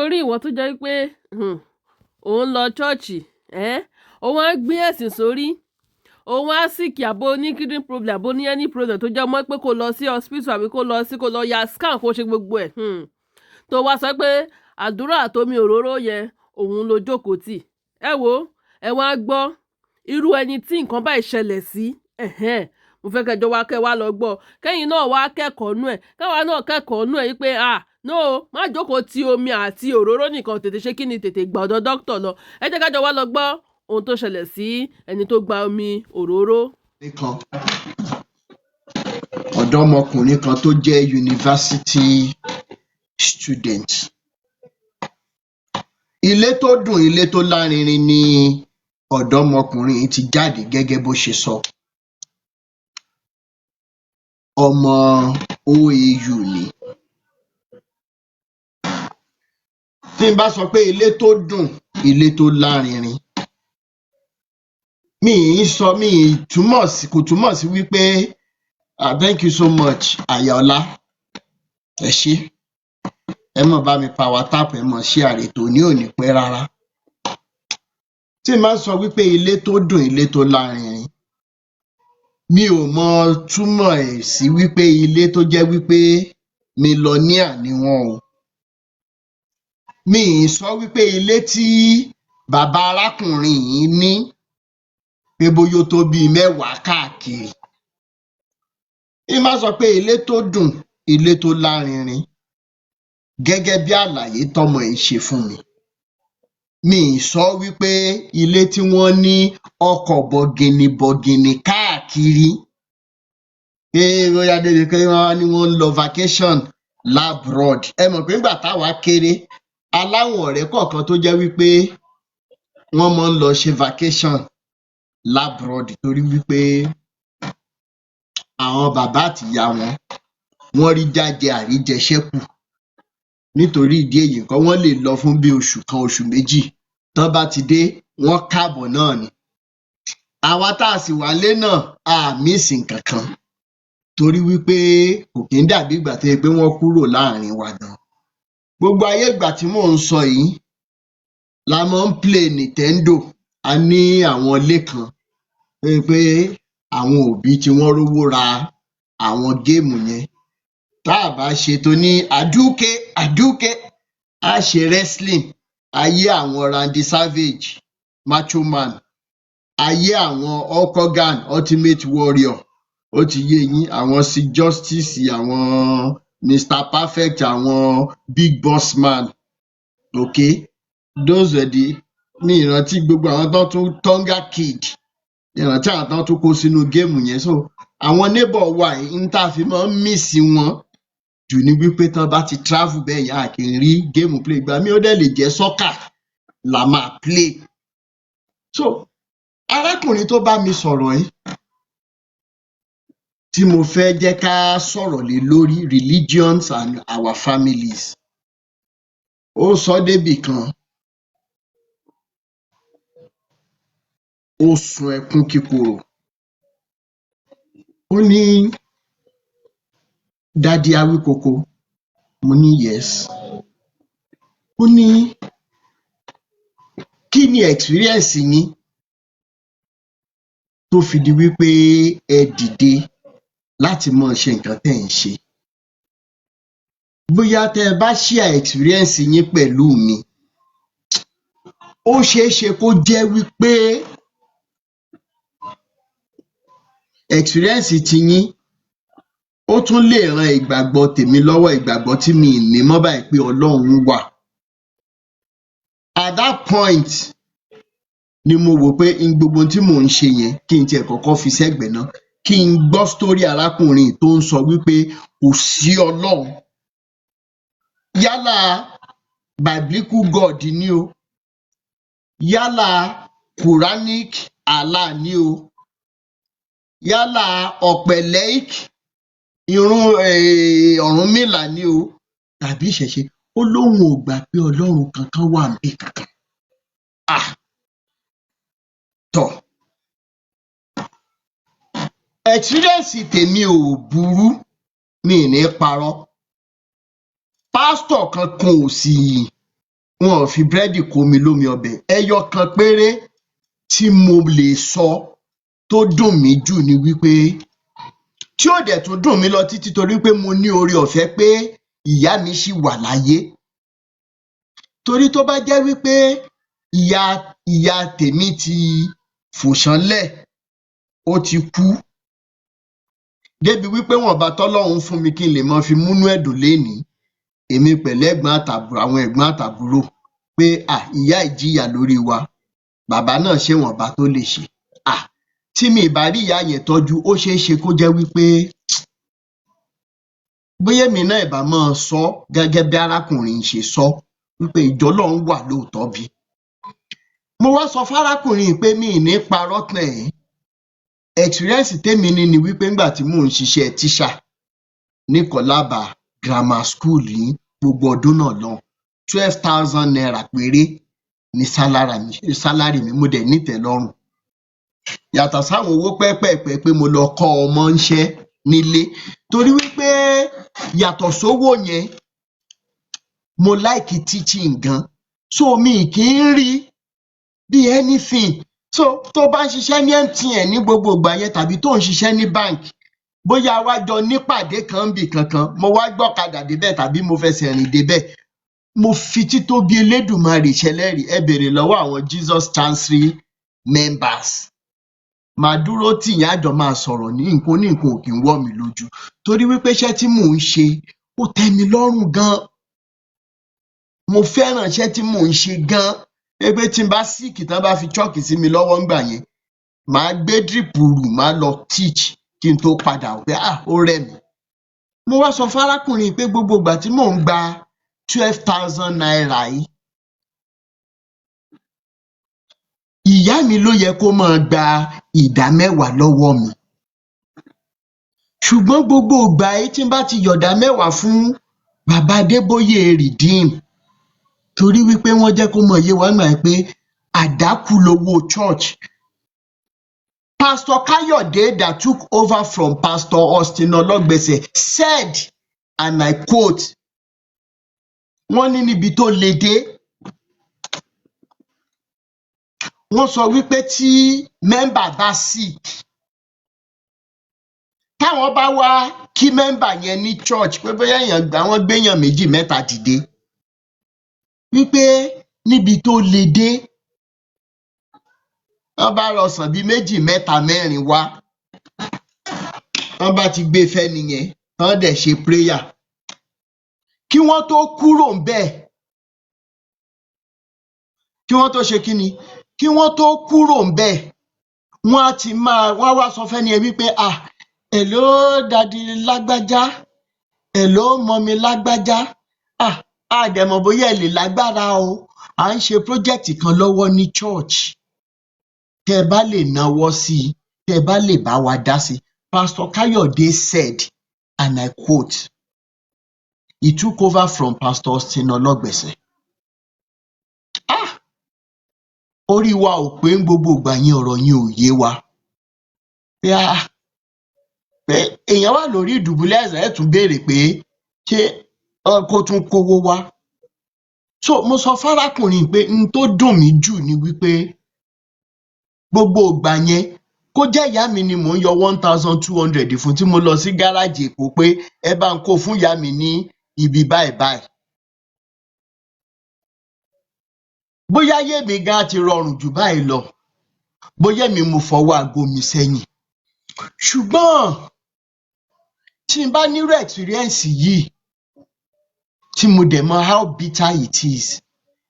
Orí ìwọ tó jẹ́ pé òun lọ ṣọ́ọ̀ṣì òun á gbé ẹ̀sìn sórí òun á sick àbò ní kidney problem àbò ní any problem tó jẹ́ mọ́ pé kó lọ sí hospital àbí kó lọ ya scan kó ṣe gbogbo ẹ̀ tó wá sọ pé àdúrà àtomi òróró yẹn òun ló jókòó tì. Ẹ wo ẹ wá gbọ́ irú ẹni tí nǹkan báyìí ṣẹlẹ̀ sí mo fẹ́ kẹjọ wá kẹ́ wá lọ gbọ́ kẹ́yìn náà wá kẹ́kọ̀ọ́ nú ẹ̀ káwa náà kẹ́kọ̀ọ́ nú ẹ̀ yí pé no má jókòó ti omi àti òróró nìkan tètè ṣe kí ni tètè gbà ọ̀dọ̀ dókítà lọ. Ẹ jẹ́ kájọ wá lọ gbọ́ ohun tó ṣẹlẹ̀ sí ẹni tó gba omi òróró. Ọ̀dọ́mọkùnrin kan tó jẹ́ university student. Ilé tó dùn, ilé tó lárinrin ni ọ̀dọ́mọkùnrin yìí ti jáde gẹ́gẹ́ bó ṣe sọ. Ọmọ OAU ni. Tí n bá sọ pé ilé tó dùn, ilé tó lárinrin, kò túmọ̀ sí wípé thank you so much Ayọ̀ọ́lá, ẹ ṣé, ẹ mọ̀ bá mi power tap, ẹ mọ̀ share ètò ní òní pẹ́ rárá. Tí n bá sọ wípé ilé tó dùn, ilé tó lárinrin, mi ò mọ túmọ̀ ẹ̀ sí wípé ilé tó jẹ́ wípé millionaire ni wọ́n o. Mi ì sọ wípé ilé tí bàbá arákùnrin yìí ní pé bóyá ó tó bíi 10 káàkiri. Tí n bá sọ pé ilé tó dùn, ilé tó lárinrin, gẹ́gẹ́ bí àlàyé tọ́mọ yìí ṣe fún mi. Mi ì sọ wípé ilé tí wọ́n ní ọkọ̀ bọ̀gìnì káàkiri pé bóyá débi pé wọ́n ní wọ́n ń lọ vacation labroad. Ẹ mọ̀ pé nígbà táwa kéré, aláwọn ọ̀rẹ́ kọ̀ọ̀kan tó jẹ́ wípé wọ́n máa ń lọ ṣe vacation labroad torí wípé àwọn bàbá àtìyá wọ́n rí jájẹ àríjẹṣẹ́kù. Nítorí ìdí èyí ńkọ́ wọ́n lè lọ fún bí oṣù kan, oṣù méjì. Tán bá ti dé, wọ́n káàbọ̀ náà ni. Àwa tá a sì wà ńlé náà a miss nǹkan kan torí wípé kò kí ń dàbí ìgbà tó jẹ́ pé wọ́n kúrò láàrin wa gan. Gbogbo ayé ìgbà tí mò ń sọ yìí la máa ń play Nintendo. A ní àwọn ilé kan tó jẹ́ pé àwọn òbí tí wọ́n rówó ra àwọn géèmù yẹn. Tá à bá ṣe toní àdúké, á ṣe wrestling. Ayé àwọn Randy Savage, Macho Man, ayé àwọn Hulk Hogan, Ultimate Warrior, ó ti yé yín, àwọn Sid Justice, àwọn Mr. Perfect, àwọn Big Boss Man, okay? Those were the mi ìrántí gbogbo àwọn tán tún Tonga Kid, ìrántí àwọn tán tún kó sínú géèmù yẹn. So àwọn neighbor wa yìí ń tá a fi máa ń miss wọn jù ní wípé tán bá ti travel bẹ́ẹ̀ yẹn a kì í rí géèmù play. Ìgbà míì ó dẹ̀ lè jẹ́ soccer la máa play. So arákùnrin tó bá mi sọ̀rọ̀ yìí tí mo fẹ́ jẹ́ ká sọ̀rọ̀ lé lórí religions and our families. Ó sọ débì kan, ó sun ẹkún kíkorò. Ó ní Daddy Awíkoko, mo ní yes. Ó ní kí ni experience yín tó fi di wípé ẹ dìde láti máa ṣe nǹkan tẹ́ ẹ̀ ń ṣe. Bóyá tẹ́ ẹ bá share experience yín pẹ̀lú mi, ó ṣeé ṣe kó jẹ́ wípé experience tiyín ó tún lè ran ìgbàgbọ́ tèmi lọ́wọ́, ìgbàgbọ́ tí mi ì ní mọ́ báyìí pé Ọlọ́run wà. At that point ni mo wò pé gbogbo ohun tí mò ń ṣe yẹn kí n tiẹ̀ kọ́kọ́ fi sẹ́gbẹ̀ẹ́ náà, kí n gbọ́ story arákùnrin tó ń sọ wípé kò sí Ọlọ́run. Yálà biblical God ni o, yálà Quranic Allah ni o, yálà Ọ̀pẹ̀lẹ́ìk Ọ̀rúnmìlà ni o, tàbí ìṣẹ̀ṣe. Ó lóun ò gbà pé Ọlọ́run kankan wà níbì kankan. Tọ̀. Experience tèmi ò burú, mi ì ní parọ́. Pásítọ̀ kankan ò sì wọn ò fi búrẹ́dì kó mi lómi ọbẹ̀. Ẹyọ kan péré tí mo lè sọ tó dùn mí jù ni wípé tí ò dẹ̀ tún dùn mí lọ títí torí pé mo ní oore ọ̀fẹ́ pé ìyá mi ṣì wà láyé. Torí tó bá jẹ́ wípé ìyá tèmi ti fò ṣánlẹ̀, ó ti kú, débi wípé wọ̀nba tọ́lọ́run fún mi kí n lè máa fi múnú ẹ̀ dùn lénìí, èmi pẹ̀lú àwọn ẹ̀gbọ́n àtàbúrò pé ìyá yìí jìyà lórí wa, bàbá náà ṣe wọ̀nba tó lè ṣe. Tí mi ì bá rí ìyá yẹn tọ́jú, ó ṣeé ṣe kó jẹ́ wípé bóyá èmi náà ìbá máa sọ gẹ́gẹ́ bí arákùnrin ṣe sọ wípé ìjọ Ọlọ́run wà lóòótọ́ bí. Mo wá sọ fárákùnrin pé mi ì ní parọ́ tàn ẹ́. Experience tèmi ní ni wípé ńgbà tí mò ń ṣiṣẹ́ tíṣà ní Kọ́lábà grammar school ní gbogbo ọdún náà lọ́hùn, 12,000 naira péré ni sálárì mi, mo dẹ̀ nítẹ̀ẹ́lọ́rùn. Yàtọ̀ sáwọn owó pẹ́pẹ̀pẹ́ pé mo lọ kọ́ ọmọ ńṣẹ́ nílé, torí wípé yàtọ̀ sówó yẹn, mo like teaching gan, so mi kì í rí bí anything. So tó bá ń ṣiṣẹ́ ní MTN ní gbogbo ìgbà yẹn tàbí tó ń ṣiṣẹ́ ní bank, bóyá wá jọ nípàdé kan bì kankan, mo wá gbọ́kadà débẹ̀ tàbí mo fẹsẹ̀ rìn débẹ̀, mo fi títóbi Elédùmarè ṣẹlẹ́rìí, ẹ béèrè lọ́wọ́ àwọn Jesus Chancery members. Màá dúró tì yín, a jọ máa sọ̀rọ̀ ní nǹkan ò kí ń wọ̀ mí lójú, torí wípé iṣẹ́ tí mò ń ṣe ó tẹ́ mi lọ́rùn gan. Mo fẹ́ràn iṣẹ́ tí mò ń ṣe gan. Pé tí n bá sick tán bá fi chalk sí mi lọ́wọ́ ńgbà yẹn, màá gbé drip rù, màá lọ teach kí n tó padà pé ó rẹ̀ mí. Mo wá sọ fárákùnrin pé gbogbo ìgbà tí mò ń gba 12,000 naira yìí, ìyá mi ló yẹ kó máa gba 10% lọ́wọ́ mi. Ṣùgbọ́n gbogbo ìgbà yìí tí n bá ti yọ 10% fún bàbá Adébóyè Redeem, torí wípé wọ́n jẹ́ kó mọ̀ yé wa nígbà yẹn pé àdákù lowó church. Pastor Kayode that took over from Pastor Austin Ologbese said, and I quote, wọ́n ní níbi tó le dé, wọ́n sọ wípé tí mẹ́mbà bá sick, táwọn bá wá kí mẹ́mbà yẹn ní church pé bóyá àwọn gbéyàn 2 mẹ́ta dìde, wípé níbi tó le dé, wọ́n bá lọ sàn bí 2, mẹ́ta, 4 wá, wọ́n bá ti gbé fẹ́ni yẹn, wọ́n dẹ̀ ṣe prayer. Kí wọ́n tó kúrò ńbẹ̀, kí wọ́n tó ṣe kí ni? Kí wọ́n tó kúrò ńbẹ̀, wọ́n wá sọ fẹ́ni yẹn wípé hello daddy lágbájá, hello mọ́mí lágbájá, àdẹ̀mọ̀ bóyá ẹ lè lágbára o, à ń ṣe project kan lọ́wọ́ ní church, tẹ́ ẹ bá lè náwó sí i, tẹ́ ẹ bá lè bá wa dá sí i. Pastor Kayode said, and I quote, he took over from Pastor Austin Ologbese. Orí wa ò pé ń gbogbo ìgbà yẹn, ọ̀rọ̀ yẹn ò yé wa. Pé èèyàn wà lórí ìdùbúlẹ̀ àìsàn, ẹ̀ tún béèrè pé ṣé kó tún kówó wá. So mo sọ fárákùnrin pé n tó dùn mí jù ni wípé gbogbo ìgbà yẹn, kó jẹ́ ìyá mi ni mò ń yọ 1,200 fún, tí mo lọ sí gáràjì Èkó pé ẹ bá ń kó fún ìyá mi ní ibi báyìí báyìí. Bóyá ayé mi gan ti rọrùn jù báyìí lọ, bóyá mi mo fọwọ́ aago mi sẹ́yìn. Ṣùgbọ́n tí n bá nírú experience yìí, tí mo dẹ̀ mọ̀ how bitter it is,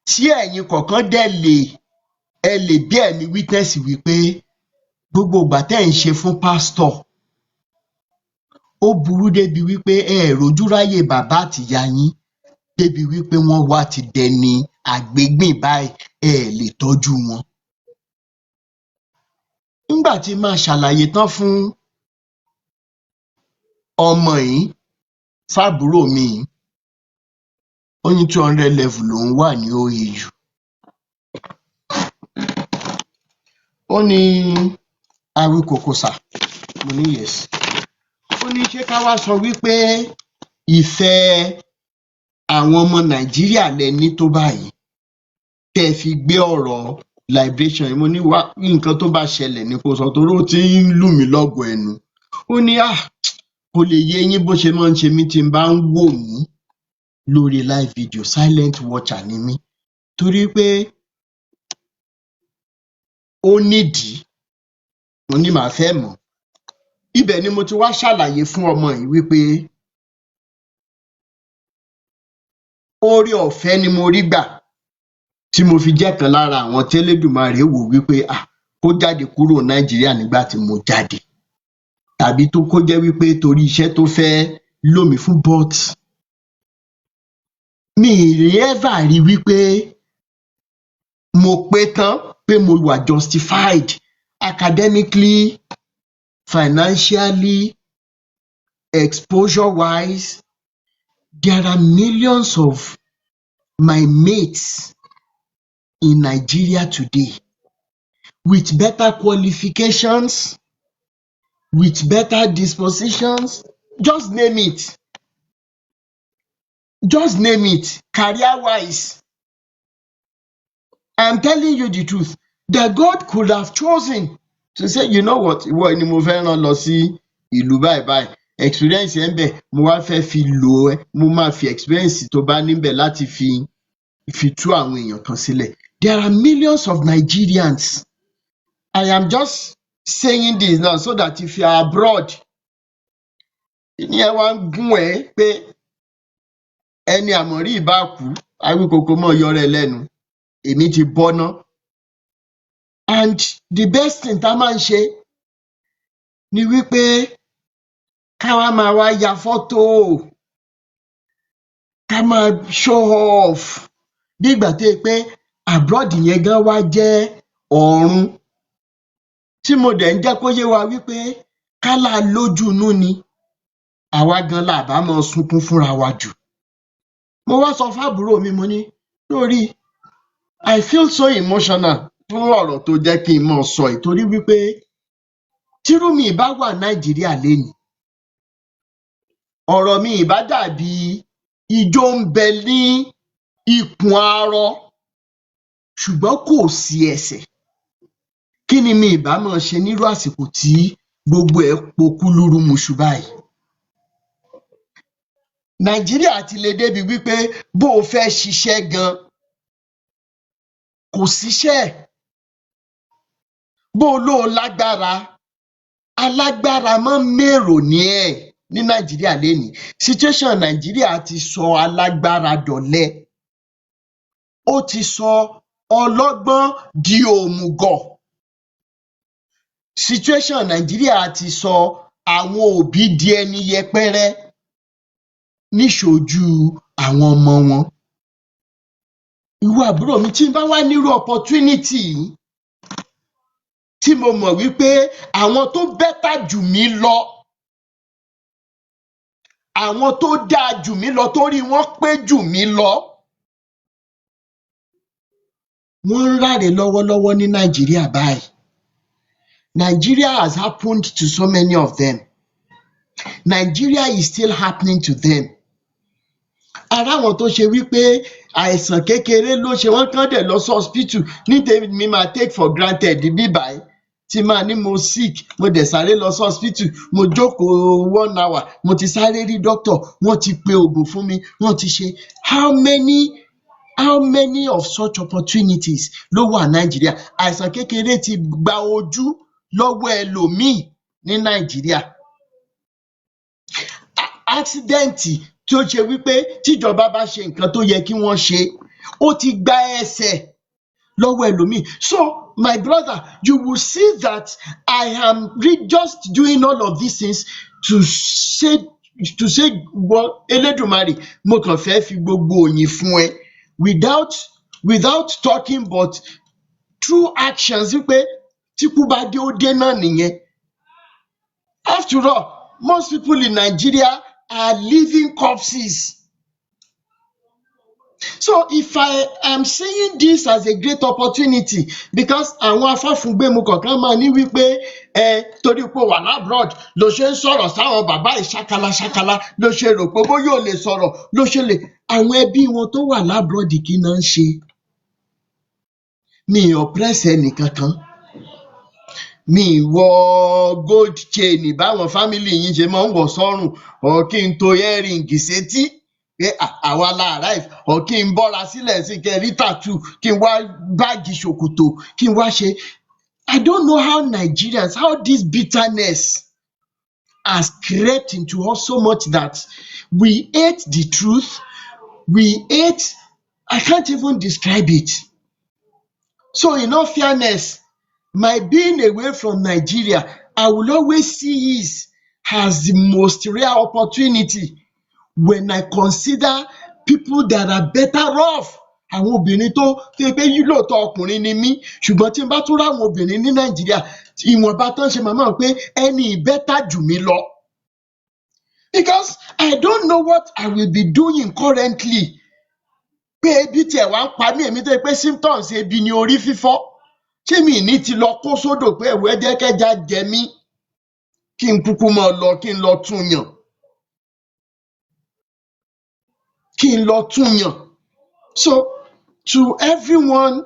tí ẹ̀yin kọ̀ọ̀kan dẹ̀ ẹ lè bí ẹ̀mí witness wípé gbogbo ìgbà tẹ́ ń ṣe fún pastor, ó burú débi wípé ẹ rojú ráyè bàbá àtìyá yín, débi wípé wọ́n wá ti dẹni àgbégbìn báyìí, ẹ lè tọ́jú wọn. Nígbà tí máa ṣàlàyé tán fún ọmọ yìí, fábúrò mi yìí, ó ní 200 level lòún wà ní OAU. Ó ní àwíkòkòsà, mo ní yes. Ó ní ṣé ká wá sọ wípé ìfẹ́ àwọn ọmọ Nàìjíríà lẹ ní tó báyìí, kẹ́ ẹ fi gbé ọ̀rọ̀ liberation yìí. Mo ní wá nǹkan tó bá ṣẹlẹ̀ ni kó sọ torí ó ti ń lù mí lọ́gọ̀ ẹnu. Ó ní kò lè yé yín bó ṣe máa ń ṣe mí tí n bá ń wò yín lórí live video, silent watcher ni mí torí pé ó nídìí, mo ní màá fẹ́ mọ̀. Ibẹ̀ ni mo ti wá ṣàlàyé fún ọmọ yìí wípé oore ọ̀fẹ́ ni mo rí gbà tí mo fi jẹ́ kan lára àwọn tẹ́lẹ̀dùmarè wò wípé kó jáde kúrò Nàìjíríà nígbà tí mo jáde tàbí kó jẹ́ wípé torí iṣẹ́ tó fẹ́ lò mí fún, but mi ì ever rí wípé mo pé tán, pé mo wà justified academically, financially, exposure wise. There are millions of my mates in Nigeria today with better qualifications, with better dispositions, just name it. Just name it, career-wise. I'm telling you the truth, that God could have chosen to say, you know what, ìwọ ni mo fẹ́ rán lọ sí ìlú báyìí báyìí, experience ẹ̀ ń bẹ̀ mo wá fẹ́ fi lò ẹ́, mo máa fi experience tó bá níbẹ̀ láti fi tú àwọn èèyàn kan sílẹ̀. There are millions of Nigerians. I am just saying this now so that if you are abroad, ìyẹn wá ń gún ẹ pé ẹni àmọ̀rí ìbá kú, awíkoko mọ́ yọrọ ẹ lẹ́nu, èmi ti bọ́ná. And the best thing tá máa ń ṣe ni wípé ká wá máa wá ya fọ́tò, ká máa show off bí ìgbà tó yẹ pé abroad yẹn gan wá jẹ́ ọ̀run, tí mo dẹ̀ ń jẹ́ kó yé wa wípé kálá lójú inú ni àwa gan la bá máa sunkún fúnra wa jù. Mo wá sọ fábùrò mi, mo ní lórí I feel so emotional fún ọ̀rọ̀ tó jẹ́ kí n máa sọ ìtorí wípé tírú mi ìbá wà Nàìjíríà lénìí, ọ̀rọ̀ mi ìbá dàbí ijó ń bẹ ní ikùn arọ ṣùgbọ́n kò sí ẹsẹ̀. Kí ni mi ìbá máa ṣe nírú àsìkò tí gbogbo ẹ̀ pokú lúrúmuṣu báyìí? Nàìjíríà ti le débi wípé bó o fẹ́ ṣiṣẹ́ gan kò síṣẹ́, bó o lóo lágbára, alágbára máa ń mèrò ní ẹ̀ ní Nàìjíríà lénìí. Situation Nàìjíríà ti sọ alágbára dọ̀lẹ, ó ti sọ ọlọ́gbọ́n di òmùgọ̀. Situation Nàìjíríà ti sọ àwọn òbí di ẹni yẹpẹrẹ níṣojú àwọn ọmọ wọn. Ìwọ àbúrò mi, tí n bá wá nírú opportunity yìí, tí mo mọ̀ wípé àwọn tó better jù mí lọ, àwọn tó dáa jù mí lọ, torí wọ́n pé jù mí lọ, wọ́n ń ráre lọ́wọ́lọ́wọ́ ní Nàìjíríà báyìí. Nigeria has happened to so many of them. Nigeria is still happening to them. Ara àwọn tó ṣe wípé àìsàn kékeré ló ṣe wọ́n kàn dẹ̀ lọ sí hospital, ní tèmi máa take for granted bí báyìí, tí máa ní mo sick, mo dẹ̀ sáré lọ sí hospital, mo jókòó 1 hour, mo ti sáré rí doctor, wọ́n ti pe oògùn fún mi, wọ́n ti ṣe. How many of such opportunities ló wà Nàìjíríà? Àìsàn kékeré ti gba ojú lọ́wọ́ ẹlòmíì ní Nàìjíríà. Accident tí ó ṣe wípé tíjọba bá ṣe nǹkan tó yẹ kí wọ́n ṣe, ó ti gba ẹsẹ̀ lọ́wọ́ ẹlòmíì. So my brother, you will see that I am just doing all of these things to say well, Elédùmarè, mo kàn fẹ́ fi gbogbo òyìn fún ẹ without talking, but through actions wípé tíkú bá dé ó dé náà nìyẹn. After all, most people in Nigeria are living corpses. So if I am seeing this as a great opportunity, because àwọn afáfúngbẹ́mu kọ̀ọ̀kan máa ní wípé torí pé wà lábroad ló ṣe ń sọ̀rọ̀ sáwọn bàbá yìí ṣákálá ló ṣe rò pé bóyá ò lè sọ̀rọ̀ ló ṣe lè. Àwọn ẹbí wọn tó wà lábroad kí náà ń ṣe? mi oppress ẹnì kankan, mi wọ gold chain báwọn family yín ṣe máa ń wọ̀ sọ́rùn or kí n to earring sétí pé àwa la arrive or kí n bọ́ra sílẹ̀ sí kẹ́ rí tattoo kí n wá báàgì ṣòkòtò kí n wá ṣe. I don't know how Nigerians, how this bitterness has crept into us so much that we hate the truth, we hate, I can't even describe it. So in all fairness, my being away from Nigeria, I will always see it as the most rare opportunity when I consider people that are better off. Àwọn obìnrin tó ṣe pé lóòótọ́ ọkùnrin ni mí ṣùgbọ́n tí n bá tún ráwọn obìnrin ní Nàìjíríà ìwọ̀nba tán ṣe màmá pé ẹni better jù mí lọ. Because I don't know what I will be doing currently. Pé ebi tiẹ̀ wá ń pa mí èmi tó ṣe pé symptoms ebi ni orí fífọ́. Ṣé mi ní ti lọ kó sódò pé ẹ̀wọ̀ ẹ jẹ́ kẹ́ja jẹ mí kí n kúkú máa lọ kí n lọ tún yàn. Kí n lọ tún yàn. So to everyone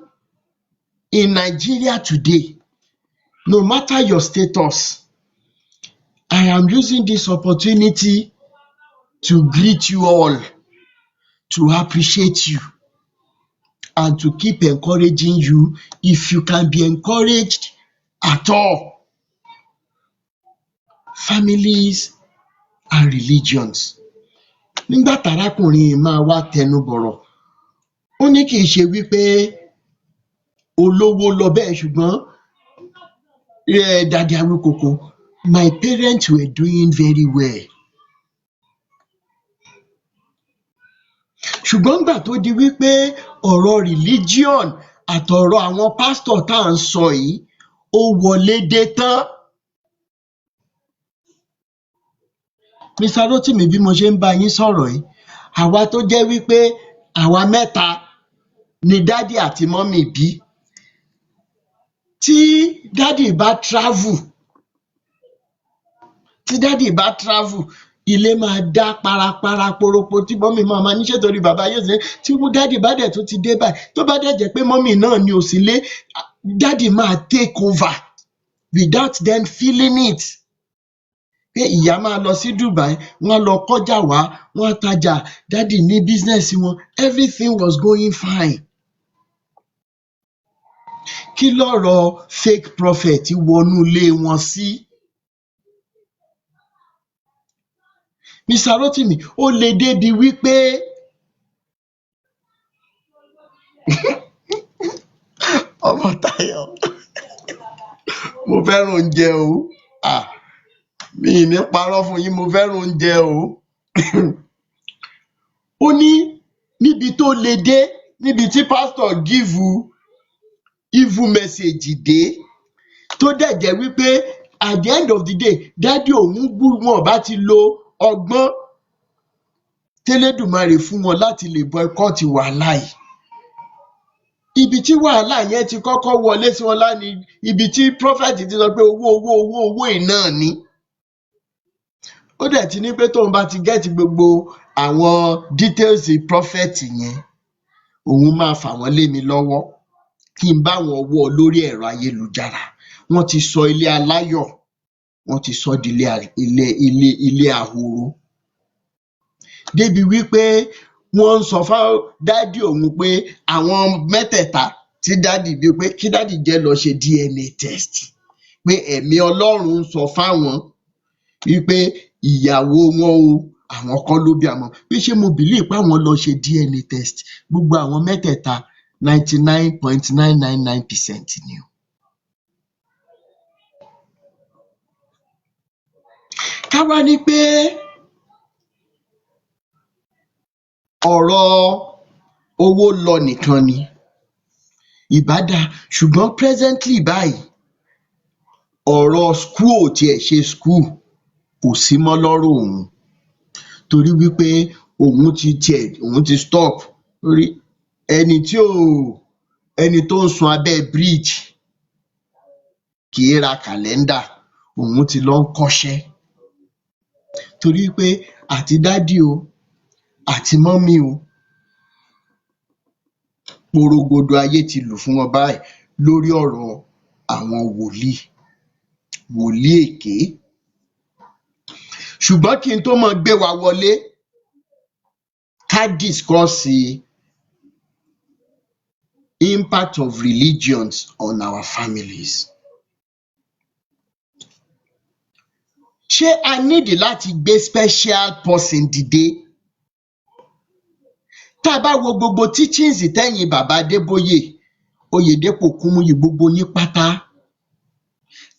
in Nigeria today, no matter your status, I am using this opportunity to greet you all, to appreciate you, and to keep encouraging you if you can be encouraged at all. Families and religions. Nígbà tárákùnrin máa wá tẹnu bọ̀rọ̀, ó ní kì í ṣe wípé olówó lọ bẹ́ẹ̀ ṣùgbọ́n Daddy Awikoko, my parents were doing very well. Ṣùgbọ́n nígbà tó di wípé ọ̀rọ̀ religion àtọ̀rọ̀ àwọn pastor tá à ń sọ yìí ó wọlé dé tán. Mr. Rotimi, bí mo ṣe ń bá yín sọ̀rọ̀ yìí, àwa tó jẹ́ wípé àwa mẹ́ta ni dádì àti mọ́mì bí. Tí dádì bá travel, ilé máa dá parapara poropo tí mọ́mì máa ní ṣé torí bàbá yóò ṣe tí dádì bá dẹ̀ tún ti dé báyìí tó bá dẹ̀ jẹ́ pé mọ́mì náà ni ò sí lé dádì máa take over without them feeling it. Pé ìyá máa lọ sí Dubai, wọ́n lọ kọ́jà wá, wọ́n tajà, dádì ní business wọn, everything was going fine. Kí lọ̀rọ̀ fake prophet wọnú ilé wọn sí? Mr. Rotimi, ó le débi wípé ọmọ Táyọ̀, mo fẹ́ràn oúnjẹ o. Mi ì ní parọ́ fún yín, mo fẹ́ràn oúnjẹ o. Ó ní níbi tó le dé, níbi tí pastor give evil message dé, tó dẹ̀ jẹ́ wípé at the end of the day, dádì òun wọn bá ti lo ọgbọ́n tẹ́lẹ́dùmarè fún wọn láti lè boycott wàhálà yìí. Ibi tí wàhálà yẹn ti kọ́kọ́ wọlé sí wọn lánìí, ibi tí prophet ti sọ pé owó iná ni. Ó dẹ̀ ti ní pé tóun bá ti get gbogbo àwọn details prophet yẹn, òun máa fà wọ́n lé mi lọ́wọ́ kí n bá wọn wọ́ lórí ẹ̀rọ ayélujára. Wọ́n ti sọ ilé aláyọ̀, wọ́n ti sọ di ilé ahoro. Débi wípé wọ́n ń sọ fún dádì òun pé àwọn mẹ́tẹ̀ẹ̀ta tí dádì bí pé kí dádì jẹ́ lọ ṣe DNA test. Pé ẹ̀mí Ọlọ́run ń sọ fáwọn wípé ìyàwó wọn o, àwọn kọ́ ló bí àwọn. Pé ṣé mo believe pé àwọn lọ ṣe DNA test? Gbogbo àwọn mẹ́tẹ̀ẹ̀ta 99.999% ni o. Ká wá ní pé ọ̀rọ̀ owó lọ nìkan ni, ìbá dáa, ṣùgbọ́n presently báyìí ọ̀rọ̀ school ò tiẹ̀ ṣe school kò sí mọ́ lọ́rọ̀ òun torí wípé òun ti stop lórí ẹni tó ń sun abẹ́ bridge kì í ra kàlẹ́ndà, òun ti lọ ń kọ́ṣẹ́ torí pé àti dádì o àti mọ́mì o porogodo ayé ti lù fún wọn báyìí lórí ọ̀rọ̀ àwọn wòlíì èké. Ṣùgbọ́n kí n tó máa gbé wa wọlé ká discuss impact of religions on our families. Ṣé a need láti gbé special person dìde? Tá a bá wo gbogbo teachings tẹ́yin bàbá Adébóyè, Oyèdépò, Kúmúyì, gbogbo yín pátá,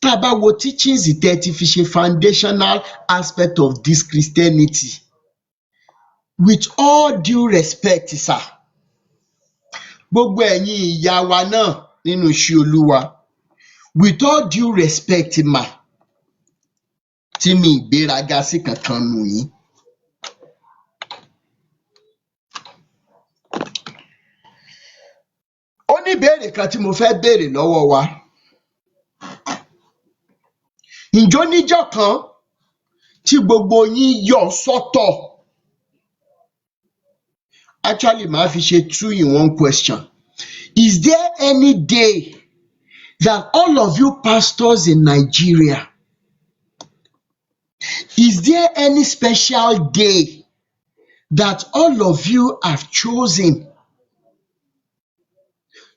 tá a bá wo teachings tẹ́ ti fi ṣe foundational aspect of this Christianity, with all due respect sir, gbogbo ẹ̀yin ìyá wa náà nínú iṣẹ́ Olúwa, with all due respect ma, tí mi ìgbéraga sí kankan nù yín. Ó ní ìbéèrè kan tí mo fẹ́ béèrè lọ́wọ́ wa. Ǹjọ́ níjọ́ kan tí gbogbo yín yọ̀ sọ́tọ̀, actually màá fi ṣe 2 in 1 question. Is there any day that all of you pastors in Nigeria, is there any special day that all of you have chosen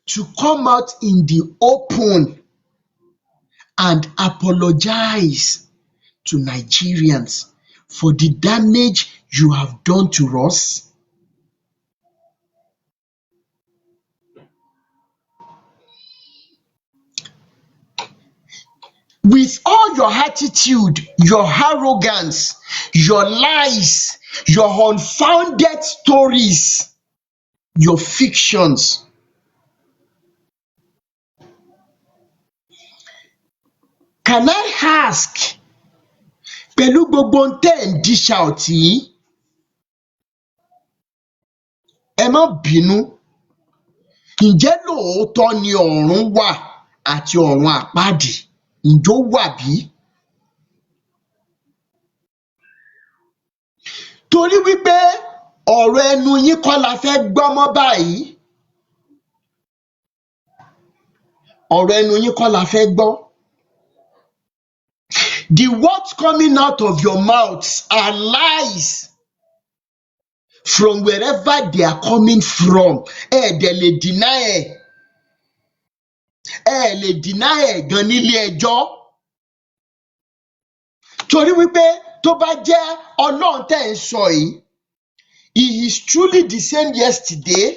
to come out in the open and apologize to Nigerians for the damage you have done to us? With all your attitude, your arrogance, your lies, your unfounded stories, your fictions, can I ask, pẹ̀lú gbogbo ohun tẹ́ ẹ̀ ń dish out yìí, ẹ má bínú, ǹjẹ́ lóòótọ́ ni ọ̀run wà àti ọ̀run àpáàdì? Ǹjọ́ wà bí? Torí wípé ọ̀rọ̀ ẹnu yín kọ́ la fẹ́ gbọ́ mọ́ báyìí. Ọ̀rọ̀ ẹnu yín kọ́ la fẹ́ gbọ́. The words coming out of your mouths are lies from wherever they are coming from. Ẹ dẹ̀ lè deny ẹ̀. Ẹ lè deny ẹ̀ gan nílé ẹjọ́. Torí wípé tó bá jẹ́ Ọlọ́run tẹ́ ń sọ yìí, he is truly the same yesterday,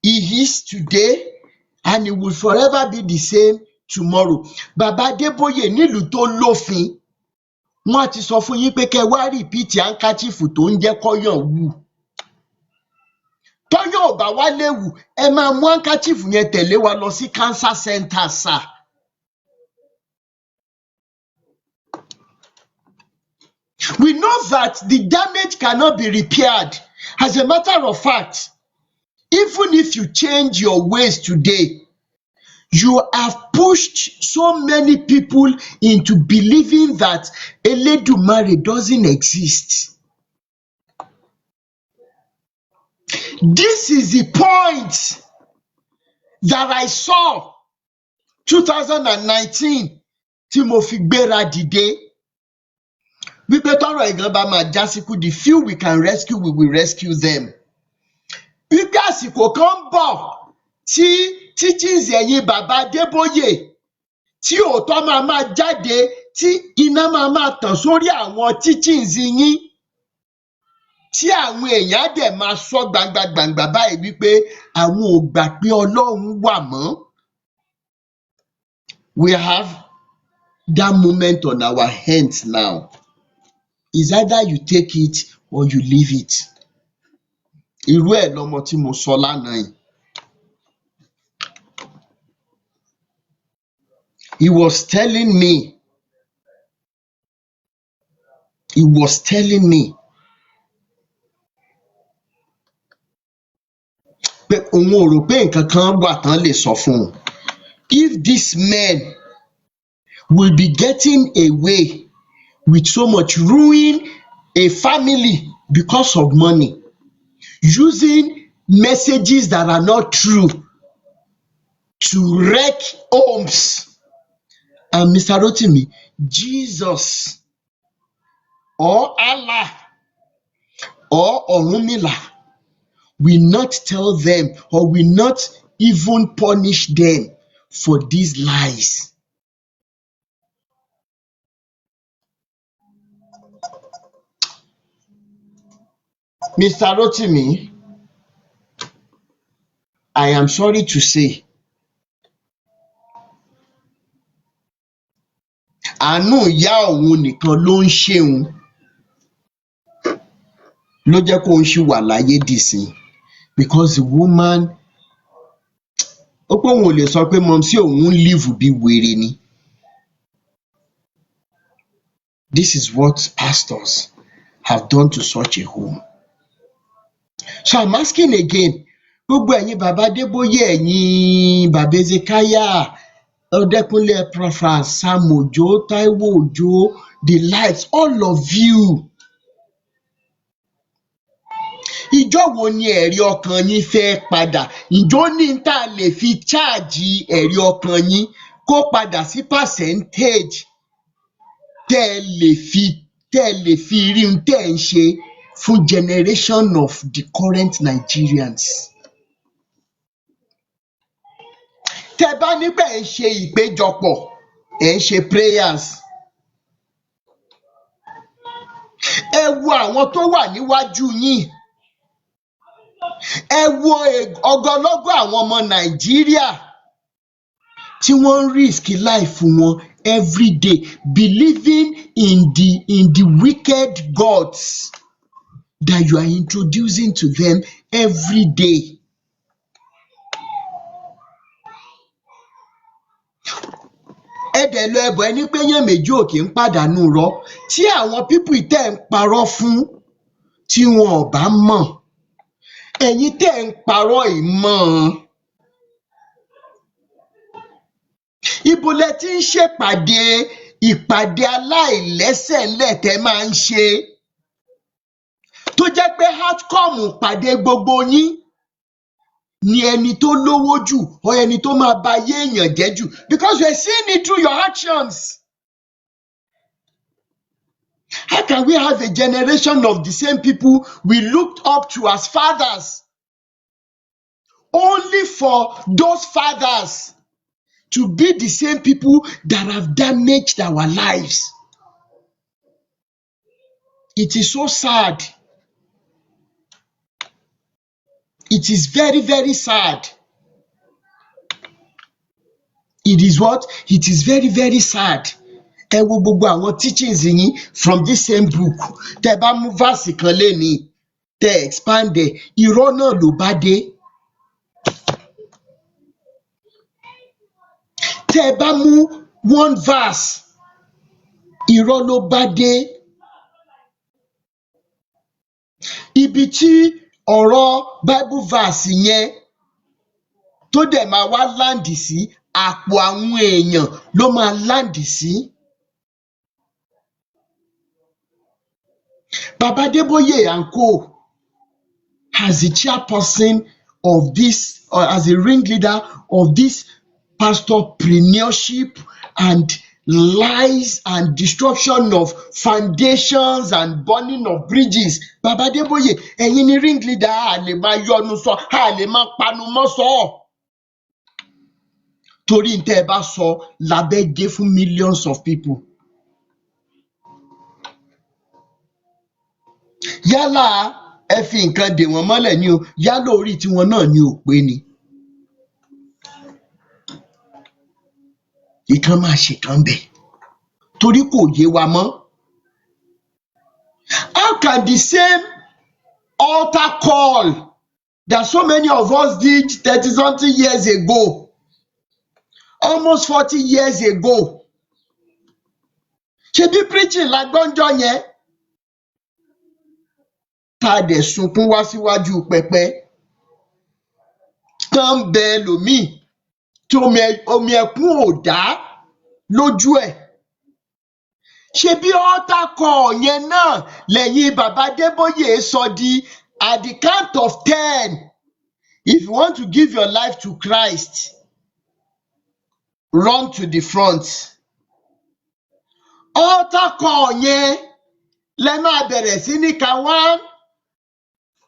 he is today, and he will forever be the same tomorrow. Bàbá Adébóyè nílùú tó lófin, wọ́n ti sọ fún yín pé kẹ́ wá rìpíìtì handkerchief tó ń jẹ́ kọ́yàn wù. Tọ́yàn ò bá wá léwu, ẹ máa mú handkerchief yẹn tẹ̀lé wa lọ sí cancer center sir. We know that the damage cannot be repaired. As a matter of fact, even if you change your ways today, you have pushed so many people into believing that Eledumare doesn't exist. This is the point that I saw 2019 tí mo fi gbéra dìde. Wípé tọ́rọ̀ ìgan bá máa já síkú, the few we can rescue, we will rescue them. Wípé àsìkò kan ń bọ̀ tí teachings ẹ̀yin bàbá Adébóyè tí òótọ́ máa jáde, tí iná máa tàn sórí àwọn teachings yín, tí àwọn èèyàn á dẹ̀ máa sọ gbangba báyìí wípé àwọn ò gbà pé Ọlọ́run wà mọ́. We have that moment on our hands now. It's either you take it or you leave it. Irú ẹ̀ lọmọ tí mo sọ lánàá yìí. He was telling me pé òun ò rò pé nǹkan kan wà tán lè sọ fún un. If these men will be getting away with so much, ruin a family because of money, using messages that are not true to wreck homes. And Mr. Rotimi, Jesus or Allah or Orunmila will not tell them or will not even punish them for these lies. Mr. Rotimi, I am sorry to say, àánú ìyá òun nìkan ló ń ṣeun ló jẹ́ kóun ṣì wà láyé dìsìn, because the woman ó pé òun ò lè sọ pé mọ̀mísí òun ń live bí wèrè ni. This is what pastors have done to such a home. So I'm asking again, gbogbo ẹ̀yin bàbá Adébóyè, ẹ̀yin bàbá Ezekiah, Ọdẹ́kúnlé Epaphras, Sam Òjó, Táíwò Òjó, the likes, all of you. Ìjọ́ wo ni ẹ̀rí ọkàn yín fẹ́ padà? Ǹjọ́ ní tá a lè fi cháàjì ẹ̀rí ọkàn yín kó padà sí percentage tẹ́ ẹ lè fi rí ohun tẹ́ ẹ ń ṣe fún generation of the current Nigerians? Tẹ́ bá nígbà ẹ̀ ń ṣe ìpéjọpọ̀, ẹ̀ ń ṣe prayers, ẹ wo àwọn tó wà níwájú yín, ẹ wo ọgọlọ́gọ̀ àwọn ọmọ Nàìjíríà tí wọ́n ń risk life wọn every day believing in the wicked gods that you are introducing to them every day. Ẹ dẹ̀ lọ ẹbọ ẹni pé èèyàn méjì ò kì í pàdánù rọ́. Tí àwọn pípù tẹ́ ń parọ́ fún tí wọn ò bá mọ̀, ẹ̀yin tẹ́ ń parọ́ yìí mọ̀. Ibo lẹ ti ń ṣèpàdé ìpàdé aláìlẹ́sẹ̀ ńlẹ̀ tẹ́ máa ń ṣe tó jẹ́ pé outcome ìpàdé gbogbo yín ni ẹni tó lówó jù or ẹni tó máa ba ayé èèyàn jẹ́ jù, because we are seeing it through your actions. How can we have a generation of the same people we looked up to as fathers, only for those fathers to be the same people that have damaged our lives? It is so sad. It is very, very sad. It is what? It is very, very sad. Ẹ wo gbogbo àwọn teachings yín from this same book. Tẹ́ bá mú verse kan lénìí, tẹ́ expand ẹ̀, irọ́ náà ló bá dé. Tẹ́ bá mú one verse, irọ́ ló bá dé. Ibi tí ọ̀rọ̀ Bible verse yẹn tó dẹ̀ máa wá land sí, àpò àwọn èèyàn ló máa land sí. Baba Adeboye and co, as the chairperson of this, or as a ringleader of this pastorpreneurship and lies and destruction of foundations and burning of bridges. Baba Adeboye, ẹ̀yin ni ringleader, a lè máa yọnu sọ, a lè máa panu mọ́ sọ. Torí ntẹ́ ẹ bá sọ lábẹ́ gé fún millions of people. Yálà ẹ fi nǹkan dè wọ́n mọ́lẹ̀ ni o, yálà orí tiwọn náà ni ò pé ni. Ìkan máa ṣèkan bẹ̀ torí kò yé wa mọ́. How can the same altar call that so many of us did 30-something years ago, almost 40 years ago, ṣebí preaching la gbọ́njọ́ yẹn, tá a dẹ̀ sunkún wá síwájú pẹpẹ, tán ń bẹ ẹlòmíì tí omi ẹkún ò dá lójú ẹ̀. Ṣebí altar call yẹn náà lẹ́yìn Baba Adeboye sọ di at the count of 10 If you want to give your life to Christ, run to the front. Altar call yẹn lẹ máa bẹ̀rẹ̀ sí ní ka 1,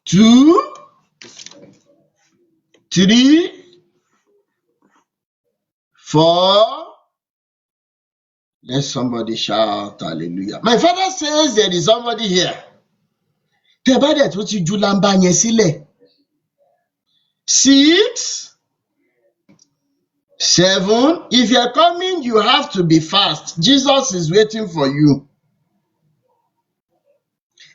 2, 3, 4. Let somebody shout hallelujah. My father says there is somebody here. Tẹ́ bá dẹ̀ tó ti ju lamba yẹn sílẹ̀. 6, 7. If you're coming, you have to be fast. Jesus is waiting for you.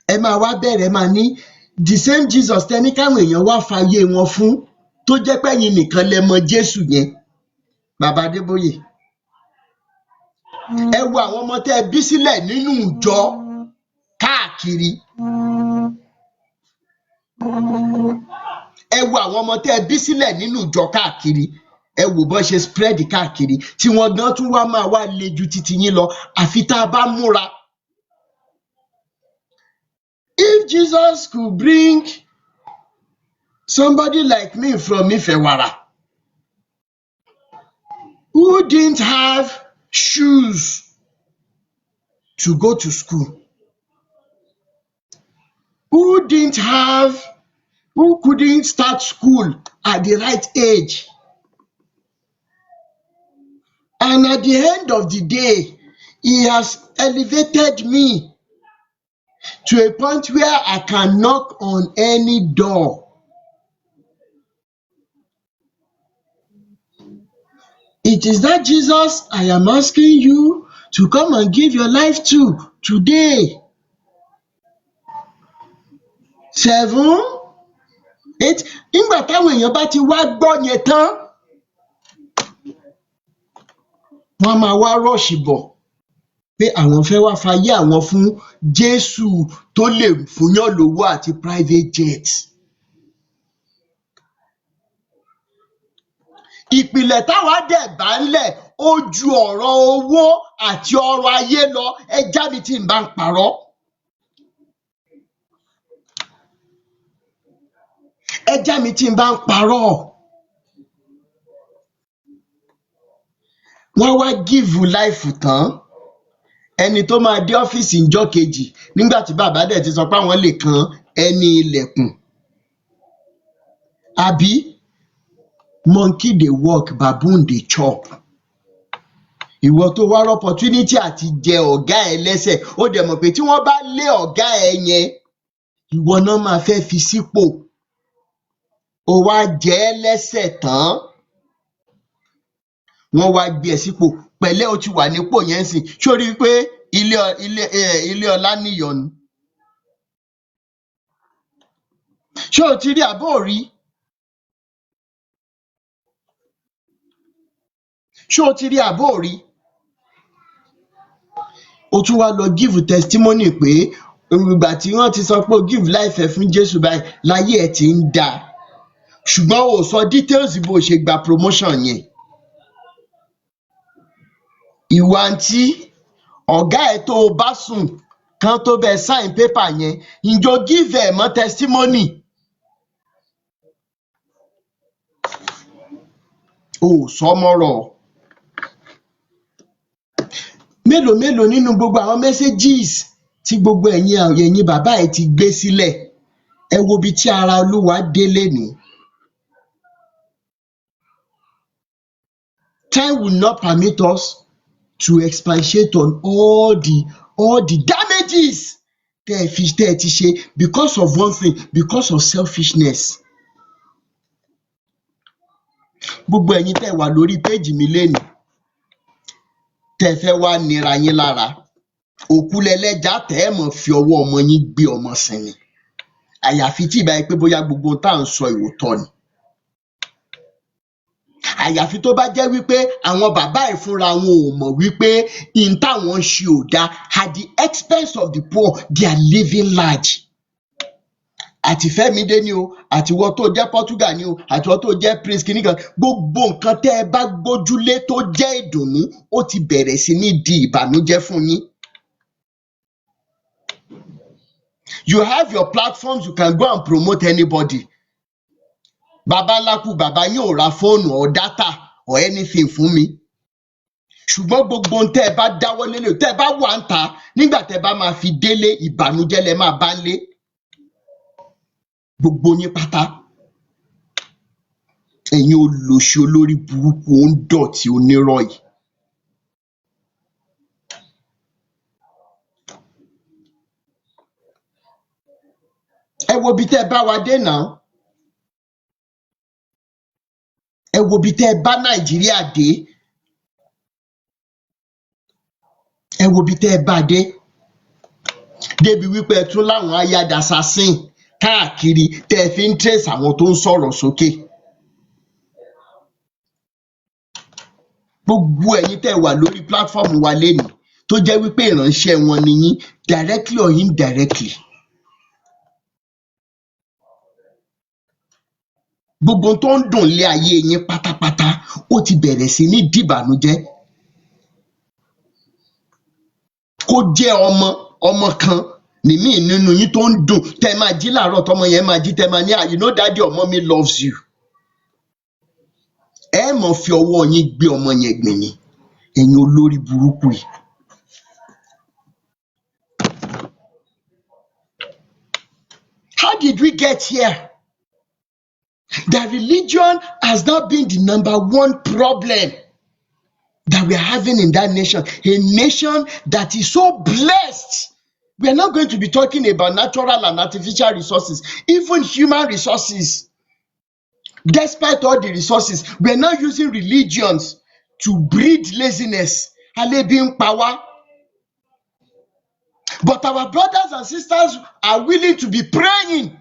Ẹ máa wá bẹ̀rẹ̀ ẹ máa ní the same Jesus tẹ́ ní káwọn èèyàn wá fàyè wọn fún tó jẹ́ pé ẹ̀yin nìkan lẹ mọ Jésù yẹn. Bàbá Adébóyè. Ẹ wo àwọn ọmọ tẹ́ ẹ bí sílẹ̀ nínú ìjọ káàkiri. Ẹ wo àwọn ọmọ tẹ́ ẹ bí sílẹ̀ nínú ìjọ káàkiri. Ẹ wò bọ́n ṣe spread káàkiri tí wọ́n gan tún wá máa wá le ju titi yín lọ àfi tá a bá múra. If Jesus could bring somebody like me from Ifewara who didn't have shoes to go to school, who couldn't start school at the right age, and at the end of the day, he has elevated me to a point where I can knock on any door. It is that Jesus I am asking you to come and give your life to today. 7, 8. Nígbà táwọn èèyàn bá ti wá gbọ́ yẹn tán, wọ́n á máa wá rọ́ọ̀ṣì bọ̀ pé àwọn fẹ́ wá fayé àwọn fún Jésù tó lè fúnyàn lówó àti private jet. Ìpìlẹ̀ táwa dẹ̀ bá ńlẹ̀ ó ju ọ̀rọ̀ owó àti ọrọ̀ ayé lọ. Ẹ já mi tí n bá ń parọ́. Ẹ já mi tí n bá ń parọ́. Wọ́n wá give life tán. Ẹni tó máa dé ọ́fíìsì ńjọ́ kejì nígbà tí bàbá dẹ̀ ti sọ pé àwọn lè kan ẹni ilẹ̀kùn. Àbí monkey dey work, baboon dey chop. Ìwọ tó wá opportunity àti jẹ ọ̀gá ẹ lẹ́sẹ̀, ó dẹ̀ mọ̀ pé tí wọ́n bá lé ọ̀gá ẹ yẹn, ìwọ náà máa fẹ́ fi sípò. Ó wá jẹ ẹ́ lẹ́sẹ̀ tán. Wọ́n wá gbé ẹ sípò. Pẹ̀lẹ́ o ti wà nípò yẹn sìn. Ṣó rí i pé ilé ọlá níyọnu? Ṣé o ti rí àbó ò rí? Ṣé o ti rí àbó ò rí? O tún wá lọ give testimony pé ìgbà tí wọ́n ti sọ pé o give life ẹ fún Jésù báyìí láyé ẹ ti ń dáa. Ṣùgbọ́n o sọ details bó o ṣe gba promotion yẹn. Ìwà àǹtí ọ̀gá ẹ̀ tó o bá sùn kan tó bẹ sign paper yẹn, ǹjọ́ give ẹ̀ mọ́ testimony. O ò sọ mọ́rọ̀. Mélòó nínú gbogbo àwọn messages tí gbogbo ẹ̀yin bàbá ẹ̀ ti gbé sílẹ̀, ẹ wo ibi tí ara Olúwa dé lénìí. Time will not permit us to expatiate on all the damages tẹ́ ẹ ti ṣe because of one thing, because of selfishness. Gbogbo ẹ̀yin tẹ́ wà lórí péjì mi lénìí, tẹ́ fẹ́ wá nira yín lára, òkú lẹlẹ́ja tẹ́ ẹ mọ̀ fi ọwọ́ ọmọ yín gbé ọmọ sinmi. Àyàfi tí ìbá yẹ pé bóyá gbogbo tá à ń sọ ìwòtọ́ ni. Àyàfi tó bá jẹ́ wípé àwọn bàbá ẹ̀ fúnra wọn ò mọ̀ wípé in táwọn ń ṣe ò dáa. At the expense of the poor, they are living large. Àti Fẹ́mídé ni o, àtiwọ́ tó jẹ́ Portugal ni o, àtiwọ́ tó jẹ́ Prince kìnìkan, gbogbo nǹkan tẹ́ ẹ bá gbójúlé tó jẹ́ ìdùnnú, ó ti bẹ̀rẹ̀ sí ní di ìbànújẹ́ fún yín. You have your platforms, you can go and promote anybody. bàbá ńlá kú bàbá yín ò ra fóònù or data or anything fún mi ṣùgbọ́n gbogbo ohun tẹ́ ẹ bá dáwọ́ lélẹ̀ tẹ́ ẹ bá wà ń ta nígbà tẹ́ ẹ bá máa fi délé ìbànújẹ́ lẹ máa bá ń lé gbogbo yín pátá ẹ̀yin olòṣì olórí burúkú ó ń dọ̀tí onírọ́ yìí. ẹ wo ibi tẹ́ ẹ bá wa dé náà ẹ wo ibi tẹ́ ẹ bá Nàìjíríà dé ẹ wo ibi tẹ́ ẹ bá dé débi wípé ẹ tún láwọn hired assassin káàkiri tẹ́ ẹ fi ń trace àwọn tó ń sọ̀rọ̀ sókè. gbogbo ẹ̀yin tẹ́ ẹ wà lórí platform wa lénìí tó jẹ́ wípé ìránṣẹ́ wọn ni yín directly or indirectly. gbogbo tó ń dùn lé ayé yín pátápátá ó ti bẹ̀rẹ̀ sí ní dìbànújẹ́. kó jẹ́ ọmọ kan nìmí nínú yín tó ń dùn tẹ́ ẹ máa jí láàárọ̀ tọmọ yẹn máa jí tẹ́ ẹ máa ní you know daddy or mommy loves you. ẹ mọ̀ fi ọwọ́ yín gbé ọmọ yẹn gbìn ni ẹ̀yin olórí burúkú yìí. How did we get here? That religion has now been the number one problem that we are having in that nation, a nation that is so blessed. We are not going to be talking about natural and artificial resources, even human resources. Despite all the resources, we are now using religions to breed laziness. Alebi ń pa wá. But our brothers and sisters are willing to be praying.